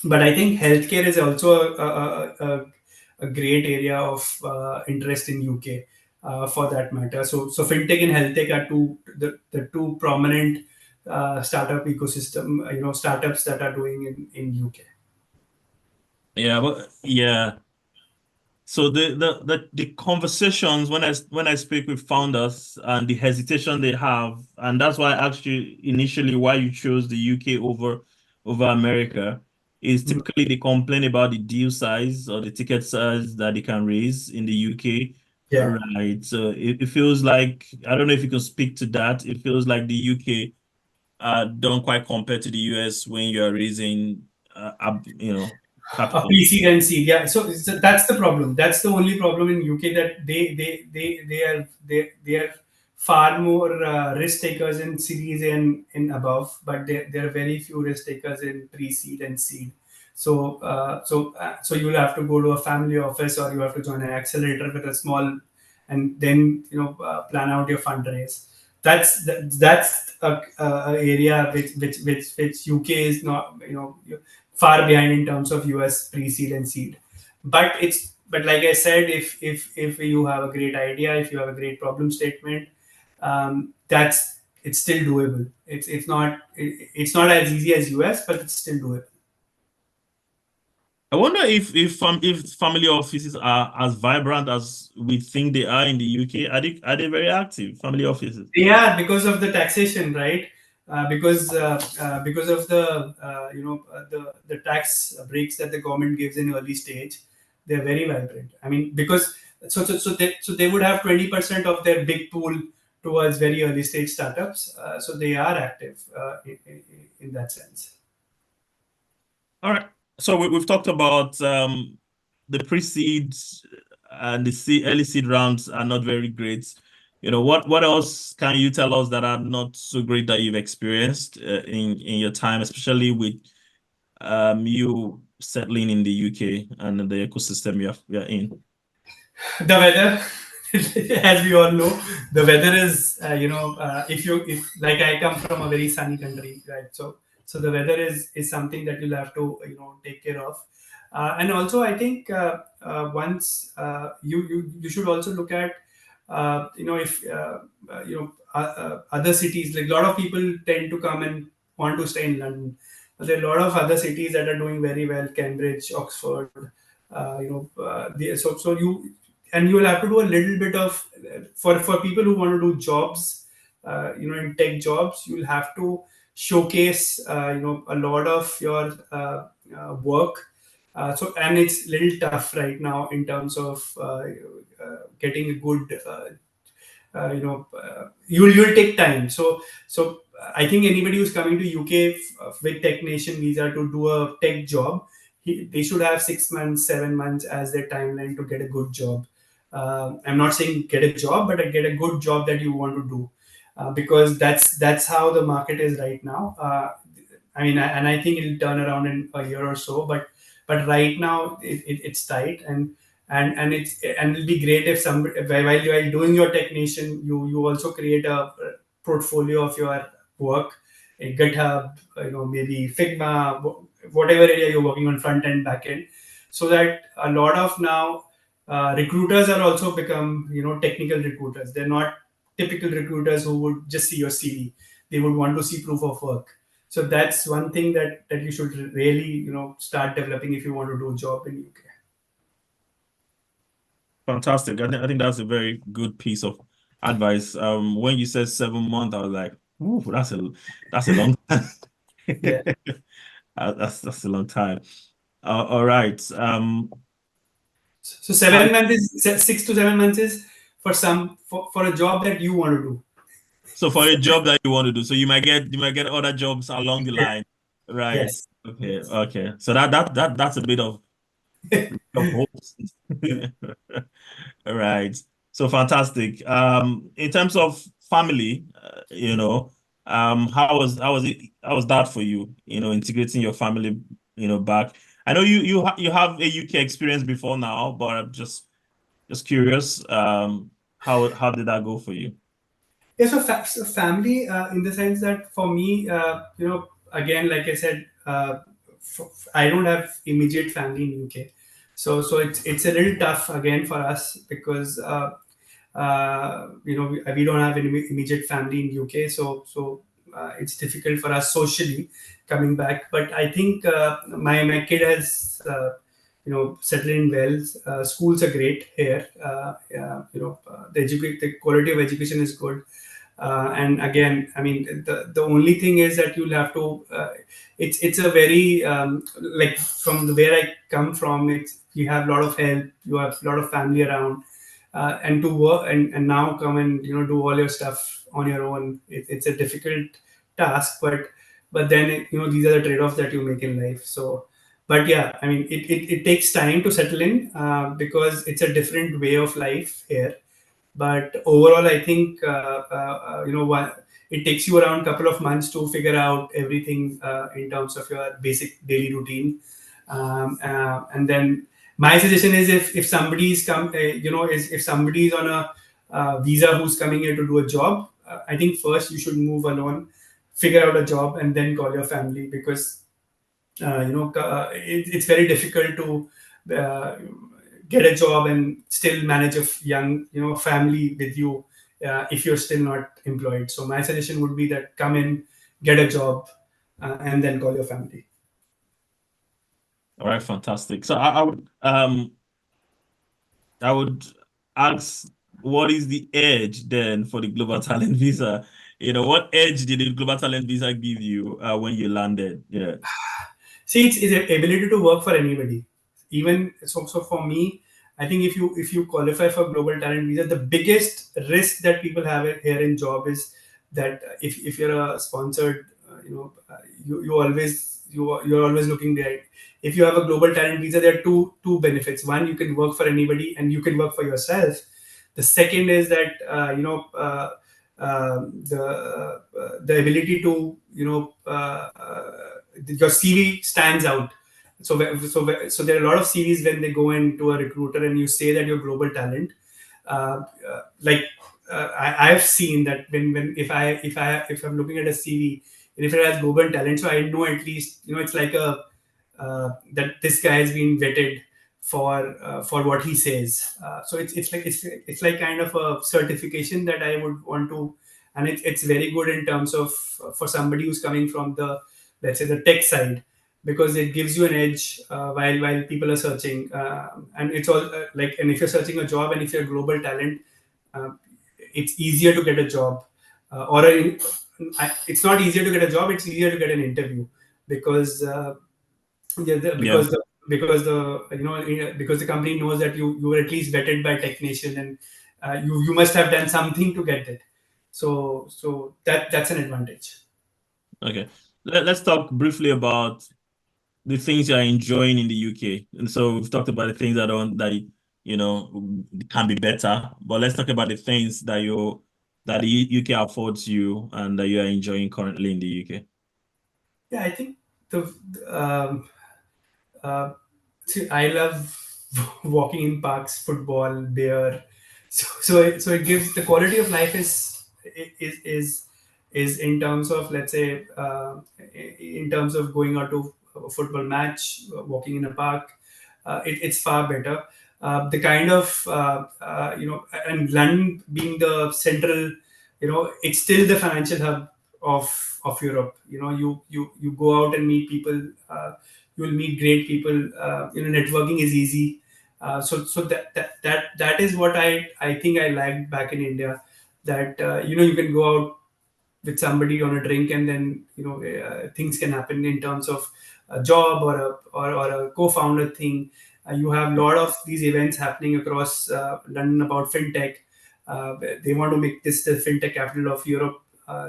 Speaker 2: But I think healthcare is also a great area of interest in UK, for that matter. So fintech and healthtech are the two prominent startup ecosystem, startups that are doing in UK.
Speaker 1: Yeah, but yeah. So the conversations when I speak with founders and the hesitation they have, and that's why I asked you initially why you chose the UK over America. is
Speaker 2: Mm.
Speaker 1: typically they complain about the deal size or the ticket size that they can raise in the UK.
Speaker 2: Yeah.
Speaker 1: Right. So it feels like, I don't know if you can speak to that. It feels like the UK don't quite compare to the US when you're raising,
Speaker 2: A
Speaker 1: capital.
Speaker 2: pre-seed and seed, yeah. So that's the problem. That's the only problem in UK, that they are far more risk takers in Series A and above, but there are very few risk takers in pre-seed and seed. So you'll have to go to a family office, or you have to join an accelerator with a small, and then plan out your fundraise. That's a area which UK is not, far behind in terms of US pre-seed and seed. But like I said, if you have a great idea, if you have a great problem statement, that's it's still doable. It's not as easy as US, but it's still doable.
Speaker 1: I wonder if family offices are as vibrant as we think they are in the UK. Are they very active, family offices?
Speaker 2: Yeah, because of the taxation, right? Because of the tax breaks that the government gives in early stage, they're very vibrant. I mean, because so they would have 20% of their big pool towards very early stage startups. So they are active in that sense.
Speaker 1: All right. So we've talked about the pre-seed and the early seed rounds are not very great. What else can you tell us that are not so great that you've experienced in your time, especially with you settling in the UK and the ecosystem you're in?
Speaker 2: The weather, as we all know, the weather is, if like, I come from a very sunny country, right? So the weather is something that you'll have to take care of. And also, I think once you should also look at, if other cities, like, a lot of people tend to come and want to stay in London, but there are a lot of other cities that are doing very well: Cambridge, Oxford. So you, and you will have to do a little bit of, for people who want to do jobs, in tech jobs, you'll have to showcase a lot of your work. And it's a little tough right now in terms of getting a good, you'll take time. So I think anybody who's coming to UK with technician visa to do a tech job, they should have 6 months, 7 months as their timeline to get a good job. I'm not saying get a job, but get a good job that you want to do, because that's how the market is right now. I mean, and I think it'll turn around in a year or so, but right now it's tight. And it'll be great if some, while doing your technician, you also create a portfolio of your work in GitHub, maybe Figma, whatever area you're working on, front end, back end, so that a lot of now recruiters are also become technical recruiters. They're not typical recruiters who would just see your CV. They would want to see proof of work. So that's one thing that you should really start developing if you want to do a job in UK.
Speaker 1: Fantastic. I think that's a very good piece of advice. When you said 7 months, I was like, "Ooh, that's a long time."
Speaker 2: Yeah.
Speaker 1: That's a long time. All right.
Speaker 2: So
Speaker 1: How-
Speaker 2: 7 months is 6 to 7 months is for a job that you want to do.
Speaker 1: so for a job that you want to do, so you might get other jobs along the
Speaker 2: Yes.
Speaker 1: line, right?
Speaker 2: Yes.
Speaker 1: Okay.
Speaker 2: Yes.
Speaker 1: Okay. So that's a bit of hope. All right. So fantastic. In terms of family, how was that for you? Integrating your family, back. I know you have a UK experience before now, but I'm just curious. How did that go for you?
Speaker 2: Yeah, so family, in the sense that for me, again, like I said, I don't have immediate family in UK, so it's a little tough again for us, because we don't have any immediate family in UK, so it's difficult for us socially coming back. But I think my kid has settled in well. Schools are great here. The quality of education is good. And again, I mean, the only thing is that you'll have to. It's a very like from the where I come from. It's you have a lot of help, you have a lot of family around, and to work and now come and do all your stuff on your own. It's a difficult task, but then these are the trade-offs that you make in life. So, but yeah, I mean, it takes time to settle in because it's a different way of life here. But overall, I think it takes you around a couple of months to figure out everything in terms of your basic daily routine. And then my suggestion is if somebody's come, if somebody's on a visa who's coming here to do a job, I think first you should move alone, figure out a job, and then call your family because it's very difficult to uh, get a job and still manage a young family with you if you're still not employed. So my suggestion would be that come in, get a job, and then call your family.
Speaker 1: All right, fantastic. So I would ask, what is the edge then for the global talent visa? What edge did the global talent visa give you when you landed? Yeah.
Speaker 2: See, it's ability to work for anybody. Even so for me, I think if you qualify for global talent visa, the biggest risk that people have here in job is that if you're a sponsored, you're always looking there. If you have a global talent visa, there are two benefits. One, you can work for anybody, and you can work for yourself. The second is that the ability to your CV stands out. So there are a lot of CVs when they go into a recruiter and you say that you're global talent. Like I've seen that when if I'm looking at a CV and if it has global talent, so I know at least it's like a that this guy has been vetted for what he says. So it's like kind of a certification that I would want to, and it's very good in terms of for somebody who's coming from the, let's say, the tech side, because it gives you an edge while people are searching. And it's all like, and if you're searching a job and if you're a global talent, uh, it's easier to get a job, it's not easier to get a job, it's easier to get an interview because yeah,
Speaker 1: Yeah.
Speaker 2: because the company knows that you were at least vetted by technician, and you must have done something to get it. So that's an advantage.
Speaker 1: Okay. Let's talk briefly about the things you're enjoying in the UK. And so we've talked about the things you know can be better, but let's talk about the things that the UK affords you and that you are enjoying currently in the UK.
Speaker 2: Yeah, I think the uh, see, I love walking in parks, football, beer. So it gives the quality of life is in terms of, let's say, in terms of going out to a football match, walking in a park. It's far better. The kind of and London being the central, it's still the financial hub of Europe. You go out and meet people. You will meet great people. Networking is easy. So that is what I think I liked back in India. That you can go out with somebody on a drink, and then things can happen in terms of a job or a co-founder thing. You have a lot of these events happening across London about fintech. They want to make this the fintech capital of Europe.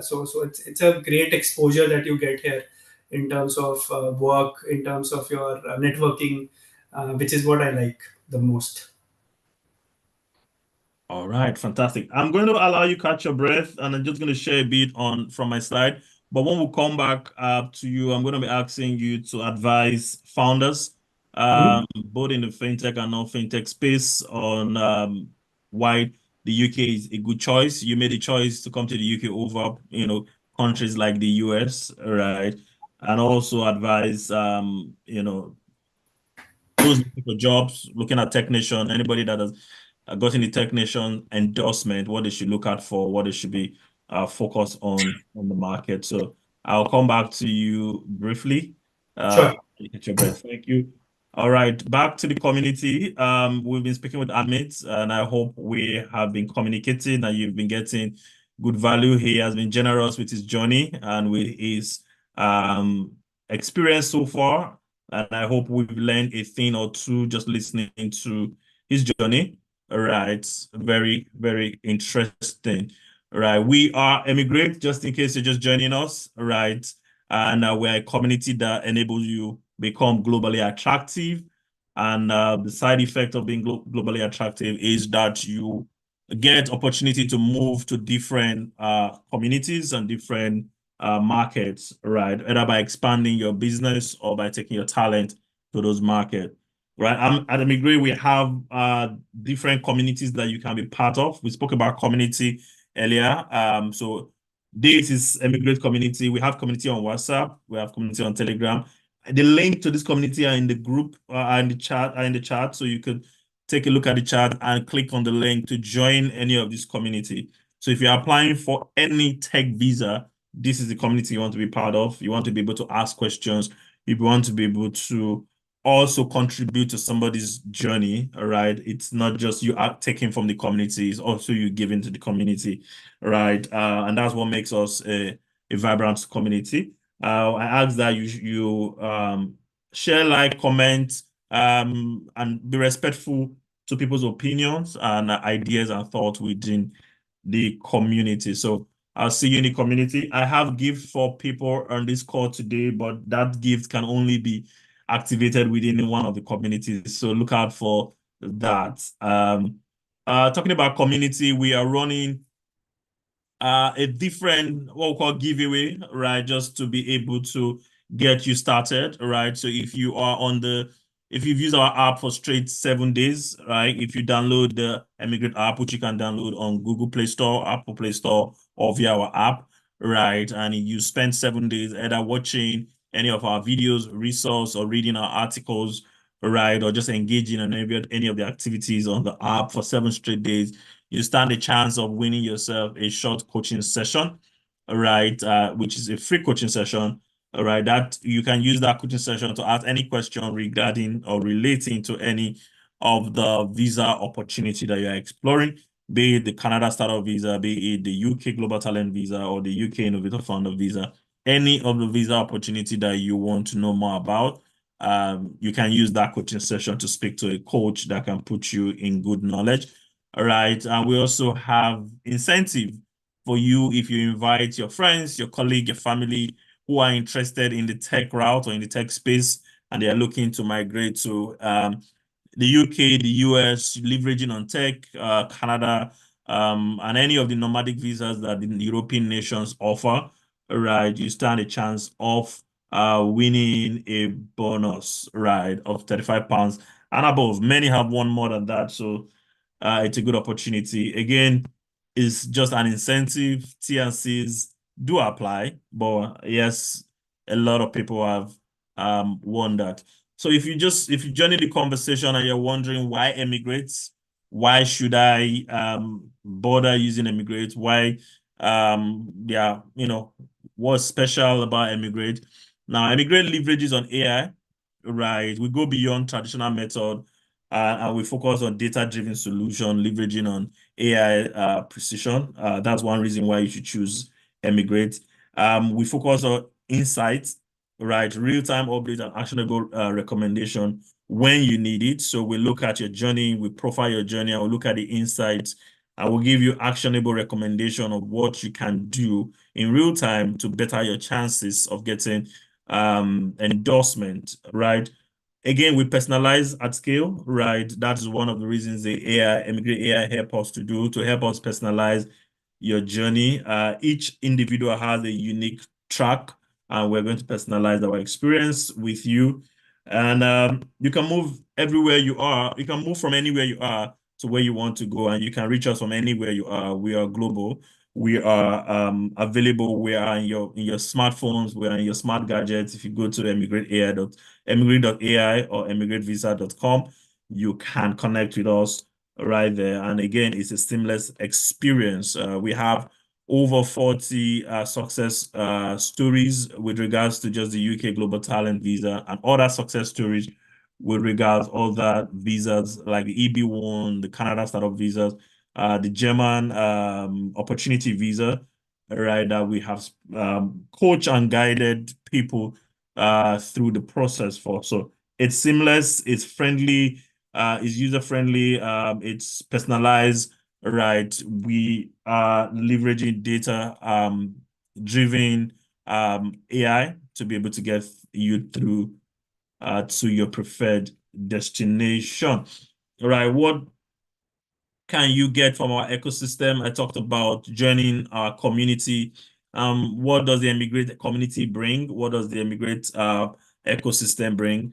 Speaker 2: So it's a great exposure that you get here in terms of work, in terms of your networking, which is what I like the most.
Speaker 1: All right, fantastic. I'm going to allow you catch your breath, and I'm just going to share a bit on from my side. But when we come back to you, I'm going to be asking you to advise founders,
Speaker 2: Mhm.
Speaker 1: both in the fintech and non-fintech space, on why the UK is a good choice. You made a choice to come to the UK over, countries like the US, right? And also advise, those looking for jobs, looking at technician, anybody that has gotten the technician endorsement, what they should look out for, what they should be focused on the market. So I'll come back to you briefly.
Speaker 2: Sure.
Speaker 1: Get your breath. Thank you. All right, back to the community. We've been speaking with Amit, and I hope we have been communicating and you've been getting good value. He has been generous with his journey and with his experience so far. And I hope we've learned a thing or two just listening to his journey. All right. Very, very interesting. All right. We are Emigrate, just in case you're just joining us. All right. And we're a community that enables you become globally attractive. And the side effect of being globally attractive is that you get opportunity to move to different communities and different markets, right? Either by expanding your business or by taking your talent to those markets, right? At Emigrate, we have different communities that you can be part of. We spoke about community earlier. So this is Emigrate community. We have community on WhatsApp. We have community on Telegram. The link to this community are in the group, in the chat, so you could take a look at the chat and click on the link to join any of this community. So if you're applying for any tech visa, this is the community you want to be part of. You want to be able to ask questions. You want to be able to also contribute to somebody's journey, all right? It's not just you are taking from the community, it's also you giving to the community, right? And that's what makes us a vibrant community. I ask that you share, like, comment, and be respectful to people's opinions and ideas and thoughts within the community. So I'll see you in the community. I have gifts for people on this call today, but that gift can only be activated within one of the communities. So look out for that. Talking about community, we are running a different what we call giveaway, right? Just to be able to get you started, right? So if you've used our app for straight 7 days, right? If you download the Emigrate app, which you can download on Google Play Store, Apple Play Store, or via our app, right? And you spend 7 days either watching any of our videos, resource, or reading our articles, right? Or just engaging in any of the activities on the app for 7 straight days, you stand a chance of winning yourself a short coaching session, right? Which is a free coaching session, all right? That you can use that coaching session to ask any question regarding or relating to any of the visa opportunity that you're exploring, be it the Canada Startup Visa, be it the UK Global Talent Visa, or the UK Innovator Founder Visa, any of the visa opportunity that you want to know more about. You can use that coaching session to speak to a coach that can put you in good knowledge. All right. And we also have incentive for you if you invite your friends, your colleague, your family who are interested in the tech route or in the tech space, and they are looking to migrate to the UK, the US, leveraging on tech, Canada, and any of the nomadic visas that the European nations offer. All right. You stand a chance of winning a bonus, right, of £35 and above. Many have won more than that. So it's a good opportunity. Again, it's just an incentive. T&Cs do apply, but yes, a lot of people have won that. So if you join in the conversation and you're wondering why emigrates, why should I bother using emigrate? Why yeah, what's special about emigrate? Now, emigrate leverages on AI, right? We go beyond traditional method and we focus on data-driven solution, leveraging on AI precision. That's one reason why you should choose Emigrate. We focus on insights, right? Real-time updates and actionable recommendation when you need it. So we look at your journey, we profile your journey, and we look at the insights. I will give you actionable recommendation of what you can do in real time to better your chances of getting endorsement, right? Again, we personalize at scale, right? That's one of the reasons the AI, Emigrate AI help us to help us personalize your journey. Each individual has a unique track, and we're going to personalize our experience with you. And you can move everywhere you are. You can move from anywhere you are to where you want to go, and you can reach us from anywhere you are. We are global. We are available. We are in your smartphones. We are in your smart gadgets. If you go to emigrate.ai or emigratevisa.com, you can connect with us right there. And again, it's a seamless experience. We have over 40 success stories with regards to just the UK Global Talent Visa and other success stories with regards to other visas like the EB1, the Canada Startup visas. the German opportunity visa, right? That we have coach and guided people through the process for. So it's seamless, it's friendly, it's user friendly, it's personalized, right? We are leveraging data driven AI to be able to get you through to your preferred destination. All right, what can you get from our ecosystem? I talked about joining our community. What does the Emigrate community bring? What does the Emigrate ecosystem bring?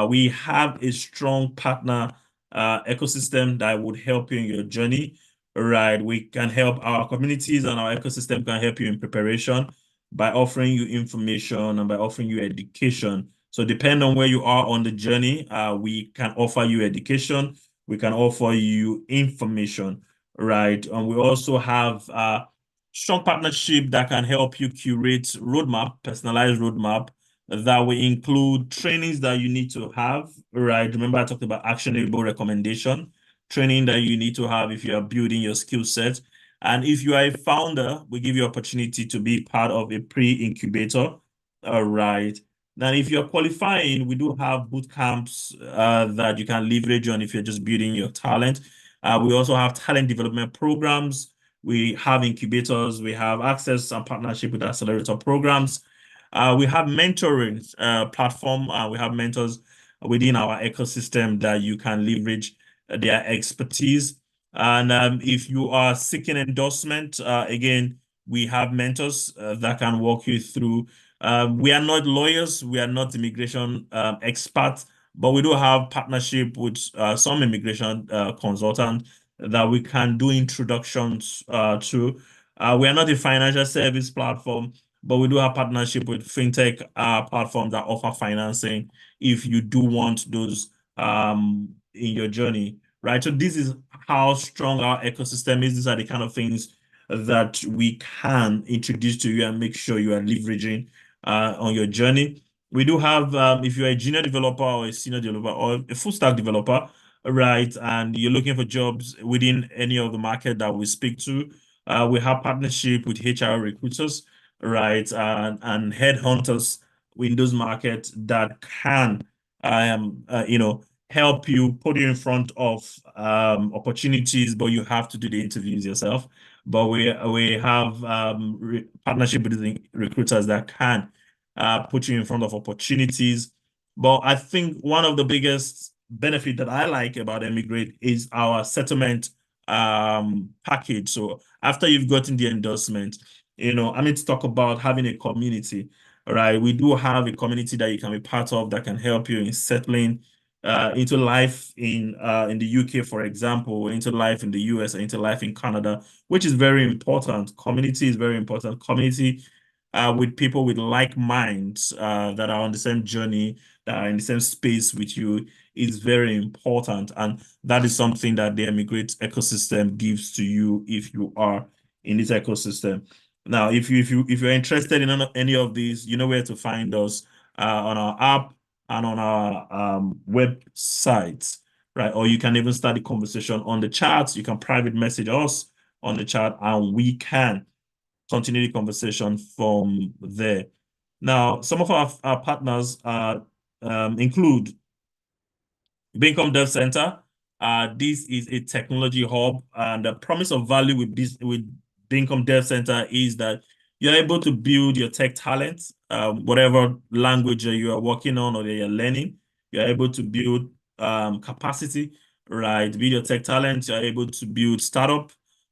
Speaker 1: We have a strong partner ecosystem that would help you in your journey. Right, we can help our communities and our ecosystem can help you in preparation by offering you information and by offering you education. So depending on where you are on the journey, we can offer you education, we can offer you information, right? And we also have a strong partnership that can help you curate roadmap, personalized roadmap that will include trainings that you need to have, right? Remember I talked about actionable recommendation, training that you need to have if you are building your skill set. And if you are a founder, we give you opportunity to be part of a pre-incubator, all right? Now, if you're qualifying, we do have boot camps that you can leverage on if you're just building your talent. We also have talent development programs. We have incubators. We have access and partnership with accelerator programs. We have mentoring platform. We have mentors within our ecosystem that you can leverage their expertise. And if you are seeking endorsement, again, we have mentors that can walk you through. We are not lawyers, we are not immigration experts, but we do have partnership with some immigration consultants that we can do introductions to. We are not a financial service platform, but we do have partnership with fintech platforms that offer financing if you do want those in your journey, right? So this is how strong our ecosystem is. These are the kind of things that we can introduce to you and make sure you are leveraging on your journey. We do have, if you're a junior developer or a senior developer or a full stack developer, right, and you're looking for jobs within any of the market that we speak to, we have partnership with HR recruiters, right, and headhunters in those markets that can, help you, put you in front of opportunities, but you have to do the interviews yourself. But we have partnership with the recruiters that can put you in front of opportunities. But I think one of the biggest benefit that I like about Emigrate is our settlement package. So after you've gotten the endorsement, I need to talk about having a community. All right, we do have a community that you can be part of that can help you in settling into life in the UK, for example, into life in the US, into life in Canada, which is very important. Community is very important. Community with people with like minds that are on the same journey, that are in the same space with you is very important. And that is something that the Emigrate ecosystem gives to you if you are in this ecosystem. Now, if you're interested in any of these, you know where to find us on our app and on our website, right? Or you can even start the conversation on the chat. You can private message us on the chat and we can continue the conversation from there. Now, some of our partners include Bincom Dev Center. This is a technology hub, and the promise of value with Bincom Dev Center is that you're able to build your tech talents, whatever language you are working on or you're learning. You're able to build capacity, right? Build your tech talent. You're able to build startup.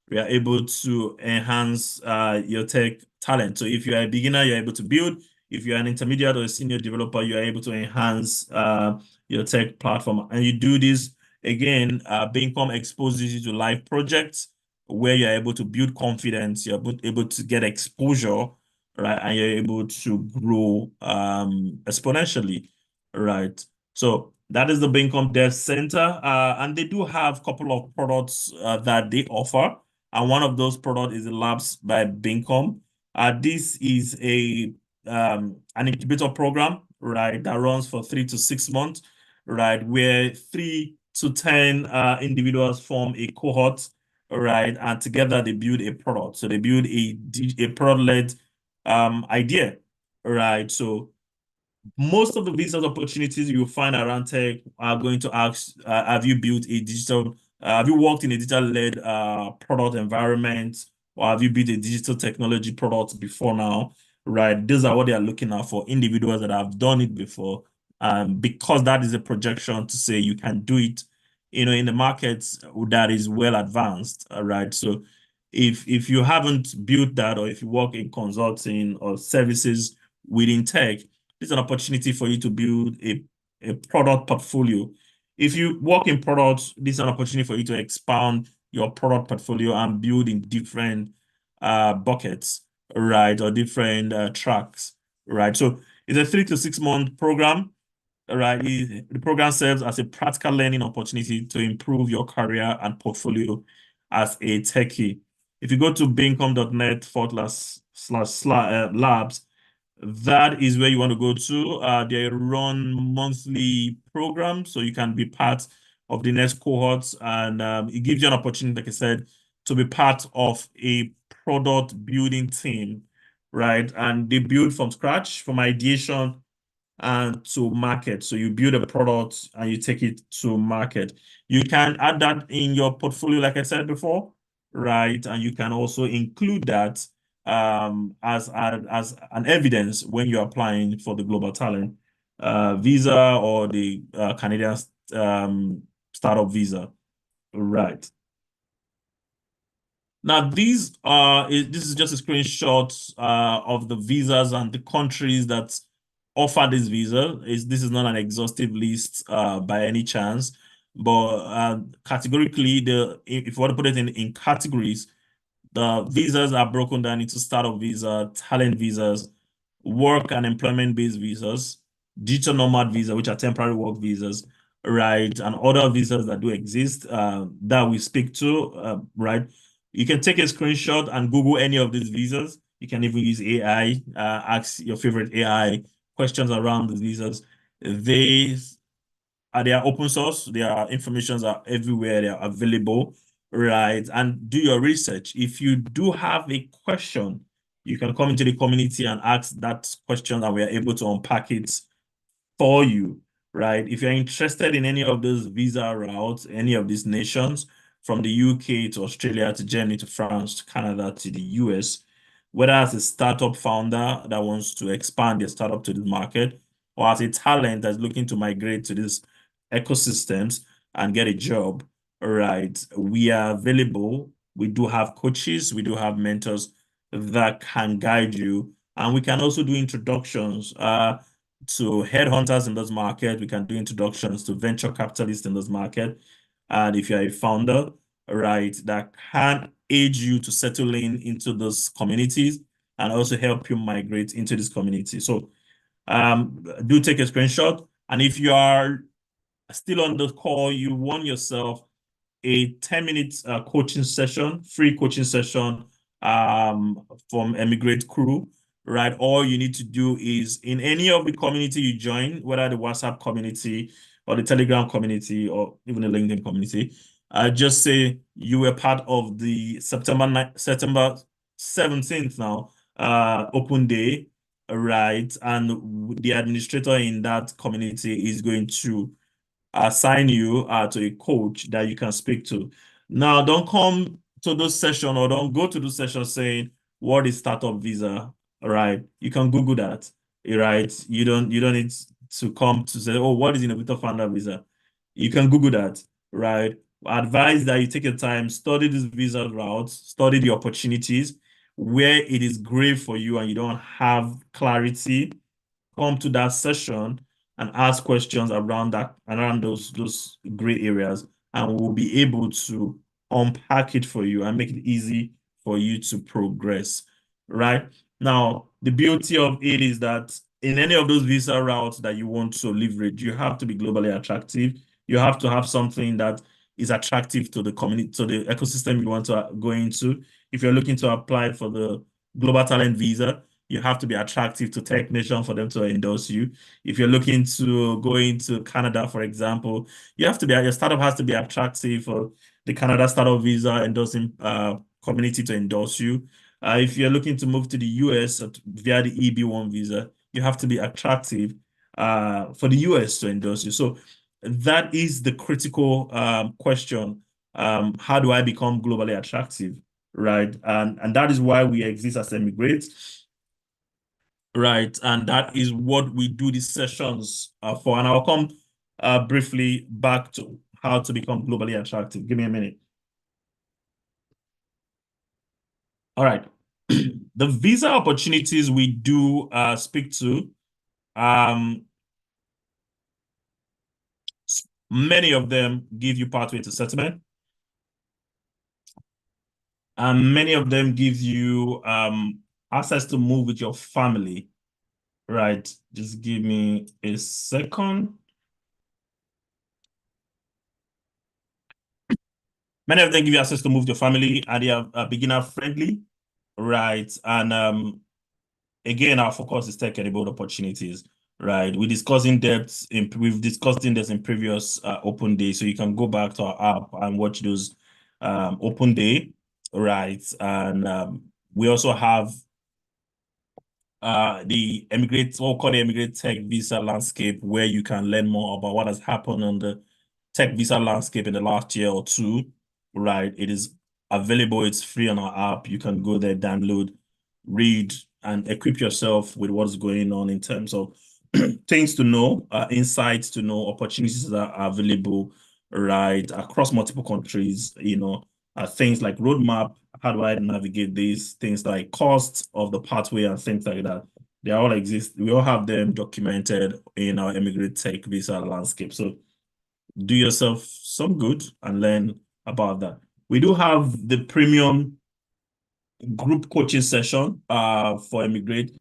Speaker 1: We are able to enhance your tech talent. So if you're a beginner, you're able to build. If you're an intermediate or a senior developer, you're able to enhance your tech platform. And you do this again, Bincom exposes you to live projects where you're able to build confidence, you're able to get exposure, right? And you're able to grow exponentially, right? So that is the Bincom Dev Center. And they do have a couple of products that they offer. And one of those products is the Labs by Bincom. This is an incubator program, right, that runs for 3 to 6 months, right, where 3 to 10 individuals form a cohort, right? And together they build a product. So they build a product-led idea, right? So most of the business opportunities you find around tech are going to ask, have you built a digital, have you worked in a digital-led product environment, or have you built a digital technology product before now, right? Those are what they are looking at for individuals that have done it before, because that is a projection to say you can do it, in the markets that is well advanced, right? So if you haven't built that, or if you work in consulting or services within tech, this is an opportunity for you to build a product portfolio. If you work in products, this is an opportunity for you to expand your product portfolio and build in different buckets, right, or different tracks, right? So it's a 3 to 6 month program, right? The program serves as a practical learning opportunity to improve your career and portfolio as a techie. If you go to bincom.net/labs, that is where you want to go to. They run monthly programs, so you can be part of the next cohorts, and it gives you an opportunity, like I said, to be part of a product building team, right? And they build from scratch, from ideation and to market. So you build a product and you take it to market. You can add that in your portfolio, like I said before, right? And you can also include that as an evidence when you're applying for the global talent visa or the Canadian startup visa, right? Now, this is just a screenshot of the visas and the countries that offer this visa. This is not an exhaustive list by any chance, but categorically, if you want to put it in categories, the visas are broken down into startup visa, talent visas, work and employment-based visas, digital nomad visa, which are temporary work visas, right, and other visas that do exist that we speak to, right. You can take a screenshot and Google any of these visas. You can even use AI, ask your favorite AI questions around the visas. They are open source. Their informations are everywhere. They are available, right? And do your research. If you do have a question, you can come into the community and ask that question, and we are able to unpack it for you, right? If you're interested in any of those visa routes, any of these nations, from the UK to Australia to Germany to France to Canada to the US, whether as a startup founder that wants to expand their startup to the market, or as a talent that's looking to migrate to these ecosystems and get a job, right? We are available. We do have coaches, we do have mentors that can guide you, and we can also do introductions to headhunters in this market. We can do introductions to venture capitalists in this market. And if you're a founder, right, that can aid you to settle into those communities and also help you migrate into this community. So do take a screenshot. And if you are still on the call, you won yourself a 10-minute coaching session, free coaching session from Emigrate Crew, right? All you need to do is in any of the community you join, whether the WhatsApp community or the Telegram community or even the LinkedIn community, just say you were part of the September 17th now open day, right? And the administrator in that community is going to assign you to a coach that you can speak to. Now, don't come to those session or don't go to those sessions saying, what is startup visa? All right. You can Google that, right? You don't need to come to say, oh, what is innovator founder visa? You can Google that, right? Advise that you take your time, study this visa route, study the opportunities where it is great for you and you don't have clarity. Come to that session and ask questions around those gray areas, and we'll be able to unpack it for you and make it easy for you to progress, right? Now, the beauty of it is that in any of those visa routes that you want to leverage, you have to be globally attractive. You have to have something that is attractive to the community, to the ecosystem you want to go into. If you're looking to apply for the global talent visa, you have to be attractive to Tech Nation for them to endorse you. If you're looking to go into Canada, for example, your startup has to be attractive for the Canada Startup Visa endorsing community to endorse you. If you're looking to move to the US via the EB1 visa, you have to be attractive for the US to endorse you. So that is the critical question. How do I become globally attractive? Right. And that is why we exist as Emigrate. Right. And that is what we do these sessions for. And I'll come briefly back to how to become globally attractive. Give me a minute. All right. The visa opportunities we do speak to, um, many of them give you pathway to settlement. And many of them give you access to move with your family. Right. Just give me a second. Many of them give you access to move with your family, and they are beginner friendly. Right. And again, our focus is tech-enabled opportunities, right? We've discussed in this in previous open day, so you can go back to our app and watch those open day, right? And we also have the what we call the Emigrate Tech Visa landscape, where you can learn more about what has happened on the tech visa landscape in the last year or two, right? It is available, it's free on our app. You can go there, download, read, and equip yourself with what's going on in terms of things to know, insights to know, opportunities that are available, right, across multiple countries, things like roadmap, how do I navigate these, things like cost of the pathway and things like that. They all exist. We all have them documented in our Emigrate Tech Visa landscape. So do yourself some good and learn about that. We do have the premium group coaching session for Emigrate.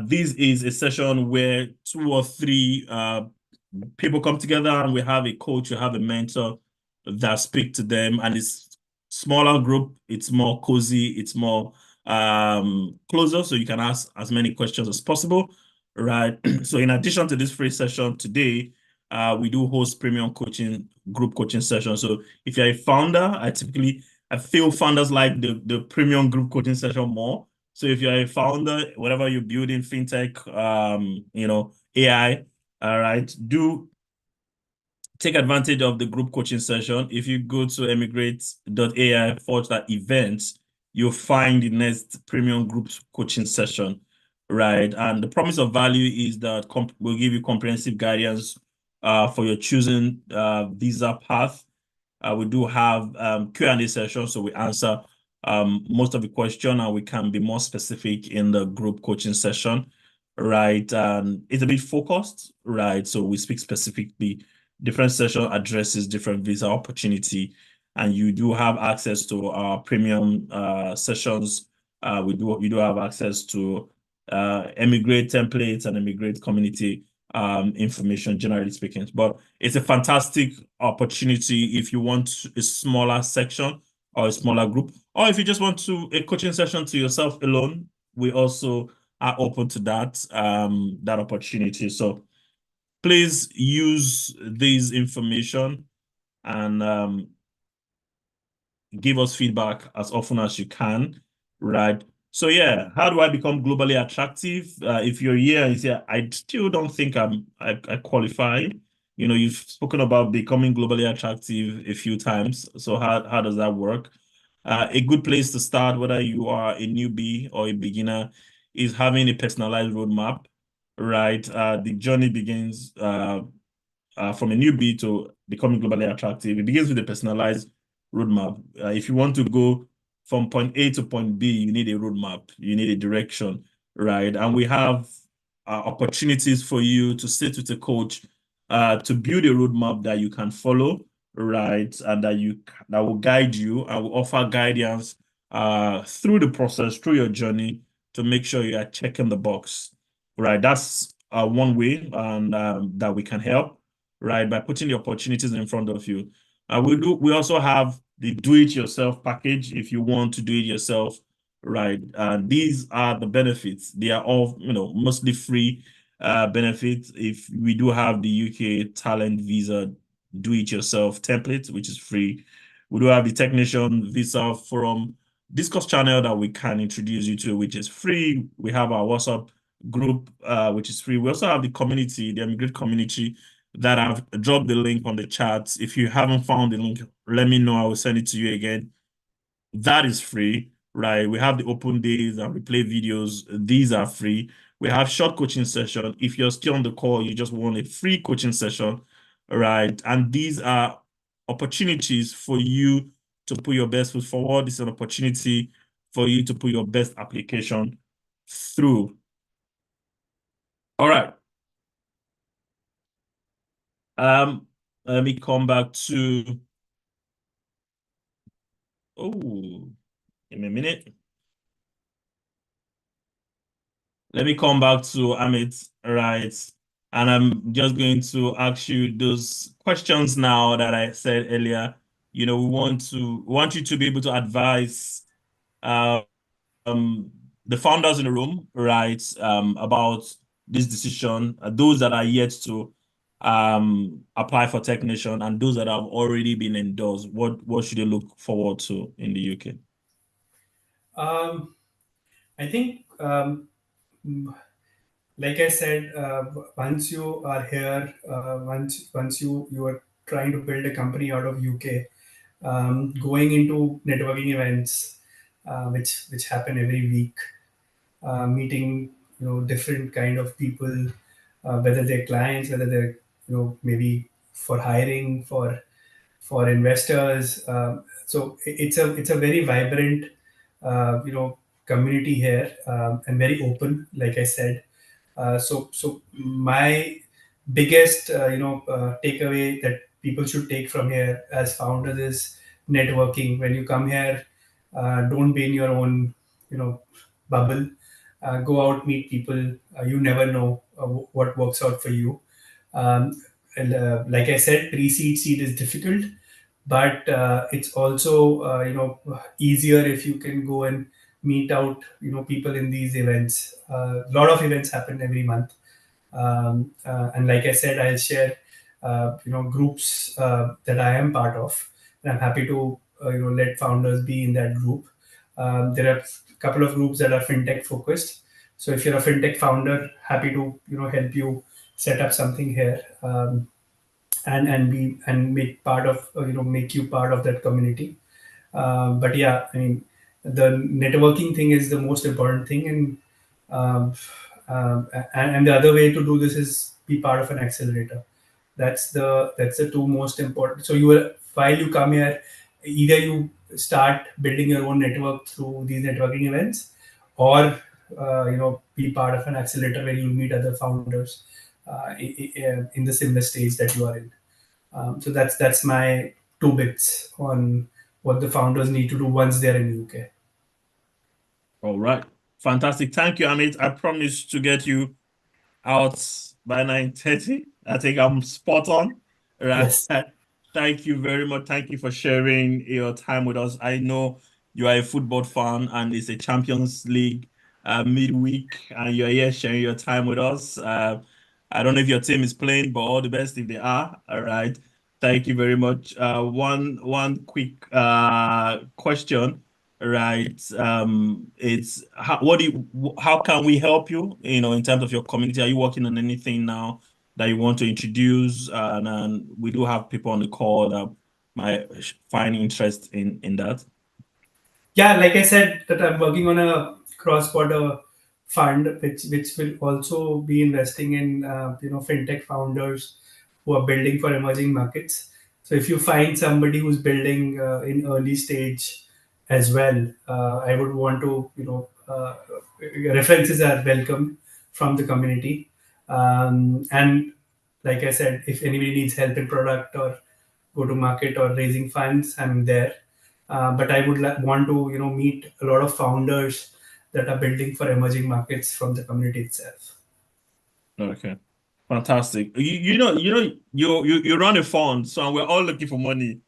Speaker 1: This is a session where 2 or 3 people come together and we have a coach, we have a mentor that speak to them, and it's smaller group, it's more cozy, it's more closer, so you can ask as many questions as possible, right? So in addition to this free session today, we do host premium coaching, group coaching sessions. So if you're a founder, I feel founders like the premium group coaching session more. So if you're a founder, whatever you're building, fintech, AI, all right, do take advantage of the group coaching session. If you go to emigrate.ai/events, you'll find the next premium group coaching session, right? And the promise of value is that we'll give you comprehensive guidance for your choosing visa path. We do have Q&A session, so we answer most of the question and we can be more specific in the group coaching session, right? It's a bit focused, right? So we speak specifically, different session addresses different visa opportunity, and you do have access to our premium sessions. We do have access to Emigrate templates and Emigrate community information, generally speaking. But it's a fantastic opportunity if you want a smaller section or a smaller group, or if you just want a coaching session to yourself alone. We also are open to that opportunity. So please use this information and give us feedback as often as you can, right? So yeah, how do I become globally attractive? If you're here and you say, I still don't think I qualify. You've spoken about becoming globally attractive a few times. So how does that work? A good place to start, whether you are a newbie or a beginner, is having a personalized roadmap, right? The journey begins from a newbie to becoming globally attractive. It begins with a personalized roadmap. If you want to go from point A to point B, you need a roadmap, you need a direction, right? And we have opportunities for you to sit with a coach to build a roadmap that you can follow, right? And that will guide you and will offer guidance through the process, through your journey, to make sure you are checking the box, right? That's one way and that we can help, right? By putting the opportunities in front of you. We also have the do-it-yourself package if you want to do it yourself, right? These are the benefits. They are all, mostly free benefits. If we do have the UK talent visa do-it-yourself template, which is free, We do have the technician visa forum Discourse channel that we can introduce you to, which is free. We have our WhatsApp group, which is free. We also have the community, the Emigrate community, that I've dropped the link on the chat. If you haven't found the link, let me know. I will send it to you again. That is free, right? We have the open days and replay videos. These are free. We have short coaching session. If you're still on the call, you just want a free coaching session, right? And these are opportunities for you to put your best foot forward. It's an opportunity for you to put your best application through. All right. Let me come back to, give me a minute. Let me come back to Amit, right? And I'm just going to ask you those questions now that I said earlier. We want you to be able to advise um, the founders in the room, right, about this decision, those that are yet to apply for technician and those that have already been endorsed. What should they look forward to in the UK?
Speaker 2: I think, like I said, once you are here, once you are trying to build a company out of UK, going into networking events, which happen every week, meeting different kind of people, whether they're clients, whether they're maybe for hiring, for investors. So it's a very vibrant community here, and very open, like I said. So my biggest takeaway that people should take from here as founders is networking. When you come here, don't be in your own bubble. Go out, meet people. You never know what works out for you. And like I said, pre-seed seed is difficult, but it's also easier if you can go and meet out people in these events. A lot of events happen every month, and like I said, I'll share groups that I am part of, and I'm happy to let founders be in that group. There are a couple of groups that are fintech focused. So if you're a fintech founder, happy to help you set up something here, and make part of make you part of that community. But yeah, I mean, the networking thing is the most important thing, um, and the other way to do this is be part of an accelerator. That's the two most important. So you will, while you come here, either you start building your own network through these networking events, or be part of an accelerator where you meet other founders in the similar stage that you are in. So that's my two bits on what the founders need to do once they're in UK.
Speaker 1: All right. Fantastic. Thank you, Amit. I promise to get you out by 9:30. I think I'm spot on. Right.
Speaker 2: Yes.
Speaker 1: Thank you very much. Thank you for sharing your time with us. I know you are a football fan and it's a Champions League midweek and you're here sharing your time with us. I don't know if your team is playing, but all the best if they are. All right. Thank you very much. One quick question. Right. It's how can we help you, in terms of your community? Are you working on anything now that you want to introduce? And we do have people on the call that might find interest in that.
Speaker 2: Yeah, like I said, that I'm working on a cross-border fund, which will also be investing in fintech founders who are building for emerging markets. So if you find somebody who's building in early stage as well, I would want to references are welcome from the community. And like I said, if anybody needs help in product or go to market or raising funds, I'm there. But I would want to meet a lot of founders that are building for emerging markets from the community itself.
Speaker 1: Okay. Fantastic. You run a fund, so we're all looking for money.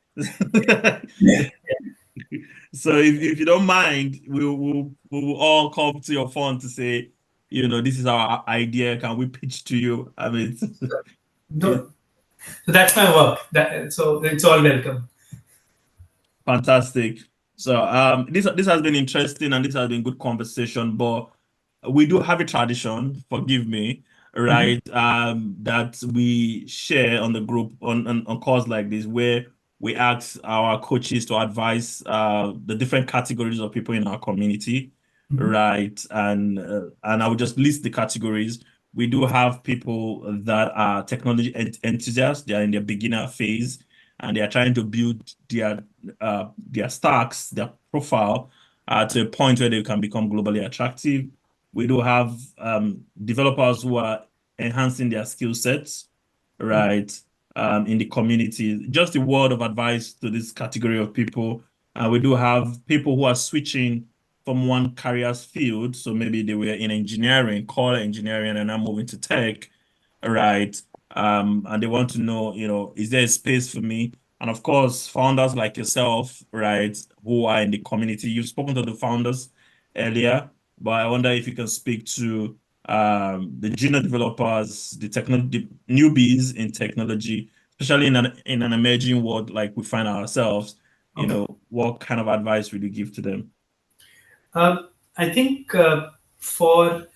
Speaker 1: So if you don't mind, we'll all come to your fund to say, this is our idea. Can we pitch to you? I mean, it,
Speaker 2: No, so that's my work. So it's all welcome.
Speaker 1: Fantastic. So this has been interesting and this has been good conversation, but we do have a tradition, forgive me,
Speaker 2: Mhm.
Speaker 1: right? That we share on the group on calls like this where we ask our coaches to advise the different categories of people in our community,
Speaker 2: Mhm.
Speaker 1: right? And I will just list the categories. We do have people that are technology enthusiasts, they are in their beginner phase and they are trying to build their stacks, their profile, to a point where they can become globally attractive. We do have developers who are enhancing their skill sets, right, in the community. Just a word of advice to this category of people. We do have people who are switching from one career's field. So maybe they were in engineering, core engineering, and now moving to tech, right? And they want to know, is there a space for me? And of course, founders like yourself, right, who are in the community. You've spoken to the founders earlier, but I wonder if you can speak to the junior developers, the newbies in technology, especially in an emerging world like we find ourselves.
Speaker 2: Okay.
Speaker 1: What kind of advice would you give to them?
Speaker 2: I think for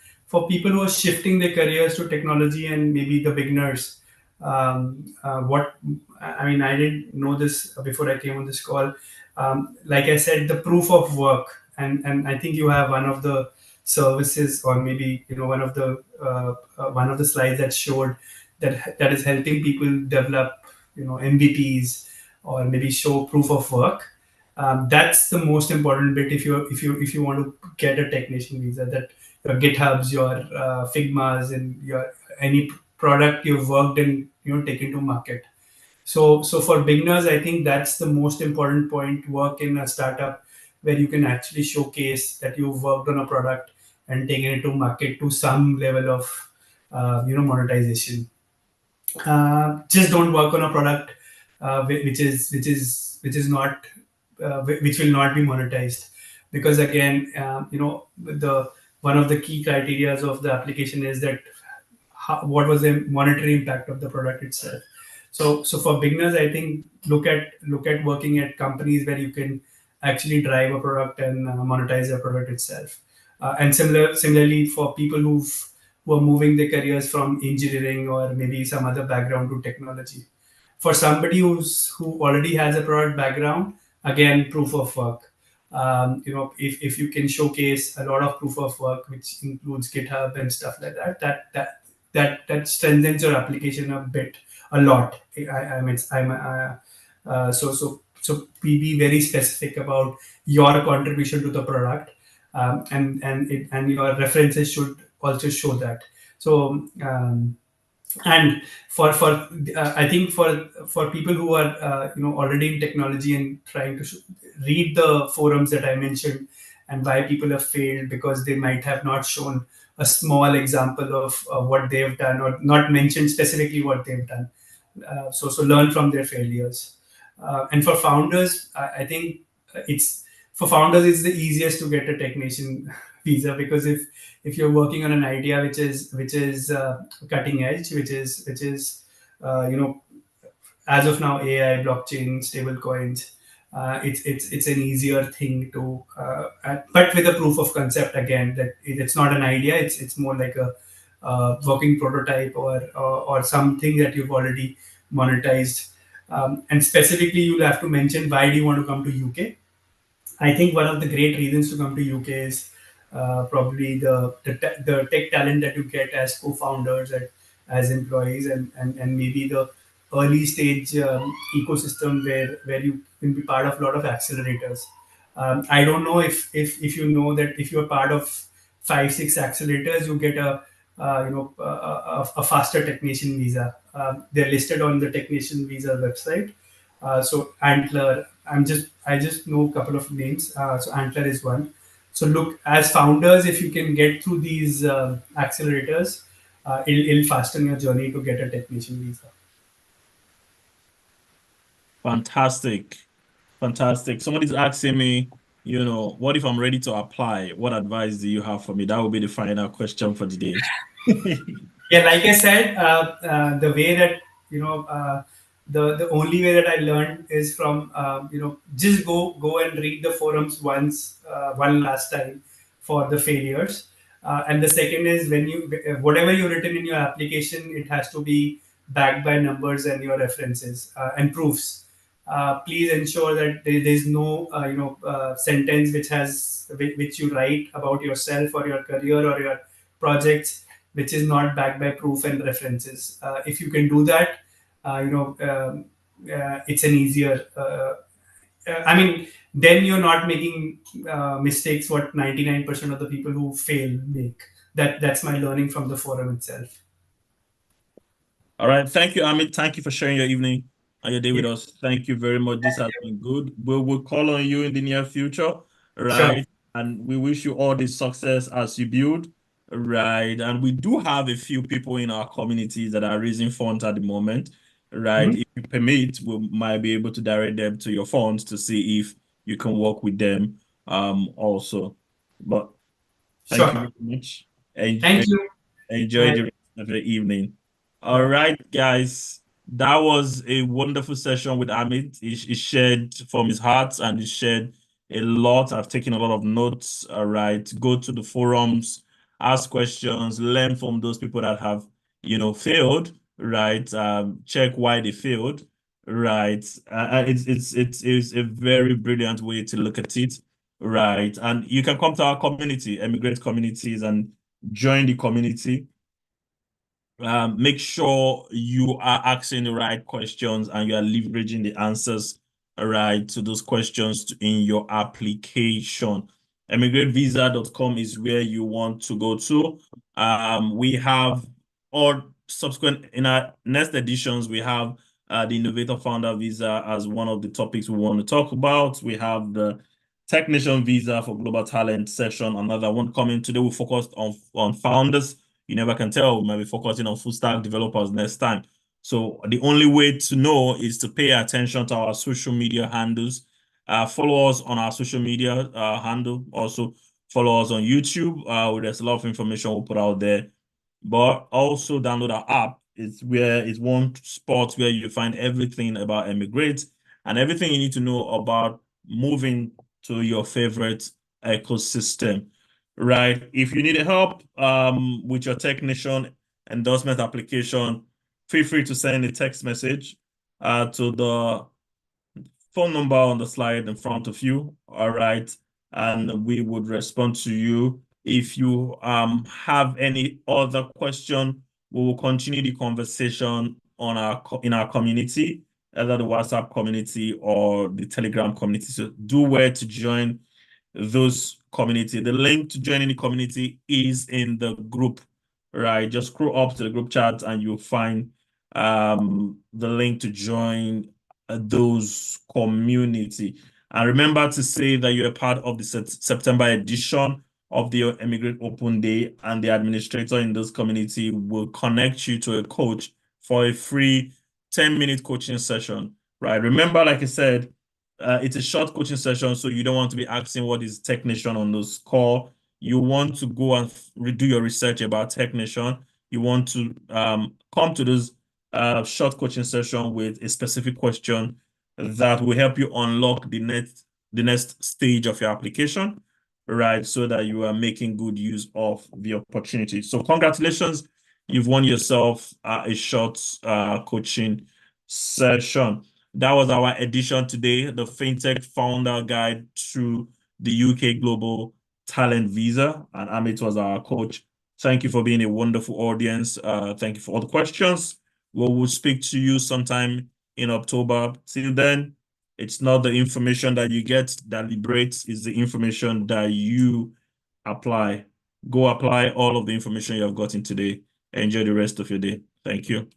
Speaker 2: people who are shifting their careers to technology and maybe the beginners, what I mean, I didn't know this before I came on this call. Like I said, the proof of work, and I think you have one of the services, or maybe one of the slides that showed that is helping people develop MVPs or maybe show proof of work. That's the most important bit if you want to get a technician visa, that your GitHubs, your Figmas, and your any product you've worked in, taken to market. So for beginners, I think that's the most important point. Work in a startup where you can actually showcase that you've worked on a product and taken it to market to some level of monetization. Just don't work on a product which is not which will not be monetized, because again, the one of the key criterias of the application is that what was the monetary impact of the product itself. So for beginners, I think look at working at companies where you can actually drive a product and monetize the product itself. And similarly for people who are moving their careers from engineering or maybe some other background to technology. For somebody who already has a product background, again, proof of work. If you can showcase a lot of proof of work, which includes GitHub and stuff like that strengthens your application a lot. I mean, so be very specific about your contribution to the product, and your references should also show that. So. And for I think for people who are already in technology and trying to read the forums that I mentioned, and why people have failed, because they might have not shown a small example of what they've done, or not mentioned specifically what they've done. So learn from their failures. And for founders, I think it's for founders it's the easiest to get a technician visa, because if you're working on an idea which is cutting edge, which is as of now, AI, blockchain, stable coins, it's an easier thing to, but with a proof of concept, again, that it's not an idea, it's more like a working prototype, or something that you've already monetized. And specifically, you'll have to mention why do you want to come to UK. I think one of the great reasons to come to UK is probably the tech talent that you get as co-founders and as employees, and maybe the early stage ecosystem where you can be part of a lot of accelerators. I don't know if you know that if you're part of 5-6 accelerators, you get a faster technician visa. They're listed on the technician visa website. So Antler, I just know a couple of names. So Antler is one. So look, as founders, if you can get through these accelerators, it'll fasten your journey to get a technician visa.
Speaker 1: Fantastic. Fantastic. Somebody's asking me, what if I'm ready to apply? What advice do you have for me? That will be the final question for the day.
Speaker 2: Yeah, like I said, the way that you know. The only way that I learned is from just go and read the forums once, one last time for the failures. And the second is when you whatever you've written in your application, it has to be backed by numbers and your references and proofs. Please ensure that there's no sentence which you write about yourself or your career or your projects which is not backed by proof and references. If you can do that, it's an easier. I mean, then you're not making mistakes what 99% of the people who fail make. That's my learning from the forum itself.
Speaker 1: All right. Thank you, Amit. Thank you for sharing your evening and your day
Speaker 2: Yeah,
Speaker 1: with us. Thank you very much. This has been good. We'll call on you in the near future,
Speaker 2: sure.
Speaker 1: right? And we wish you all the success as you build, right? And we do have a few people in our communities that are raising funds at the moment, right?
Speaker 2: Mhm.
Speaker 1: If you permit, we might be able to direct them to your funds to see if you can work with them also. But thank you
Speaker 2: Sure.
Speaker 1: very much.
Speaker 2: Thank you.
Speaker 1: Enjoy
Speaker 2: Bye.
Speaker 1: the rest of the evening. All
Speaker 2: Bye.
Speaker 1: right, guys. That was a wonderful session with Amit. He shared from his heart and he shared a lot. I've taken a lot of notes. All right. Go to the forums, ask questions, learn from those people that have, failed, right? Check why they failed, right? It's a very brilliant way to look at it, right? And you can come to our community, Emigrate communities, and join the community. Make sure you are asking the right questions and you are leveraging the answers right to those questions in your application. Emigrantevisa.com is where you want to go to. We have all subsequent in our next editions, we have the Innovator Founder Visa as one of the topics we want to talk about. We have the Technician Visa for Global Talent session, another one coming today. We focused on founders. You never can tell. We might be focusing on full stack developers next time. So the only way to know is to pay attention to our social media handles. Follow us on our social media handle. Also follow us on YouTube. There's a lot of information we'll put out there. But also download our app. It's one spot where you find everything about Emigrate and everything you need to know about moving to your favorite ecosystem, right? If you need help with your technician endorsement application, feel free to send a text message to the phone number on the slide in front of you, all right? And we would respond to you. If you have any other question, we will continue the conversation on in our community, either the WhatsApp community or the Telegram community. So do where to join those community. The link to joining the community is in the group, right? Just scroll up to the group chat and you'll find the link to join those community. And remember to say that you're a part of the September edition of the Emigrate Open Day, and the administrator in this community will connect you to a coach for a free 10-minute coaching session, right? Remember, like I said, it's a short coaching session, so you don't want to be asking what is technician on those call. You want to go and do your research about technician. You want to come to this short coaching session with a specific question that will help you unlock the next stage of your application, right? So that you are making good use of the opportunity. So congratulations, you've won yourself a short coaching session. That was our edition today, the FinTech Founder Guide to the UK Global Talent Visa. And Amit was our coach. Thank you for being a wonderful audience. Thank you for all the questions. We will speak to you sometime in October. Till then, it's not the information that you get that liberates, it's the information that you apply. Go apply all of the information you have gotten today. Enjoy the rest of your day. Thank you.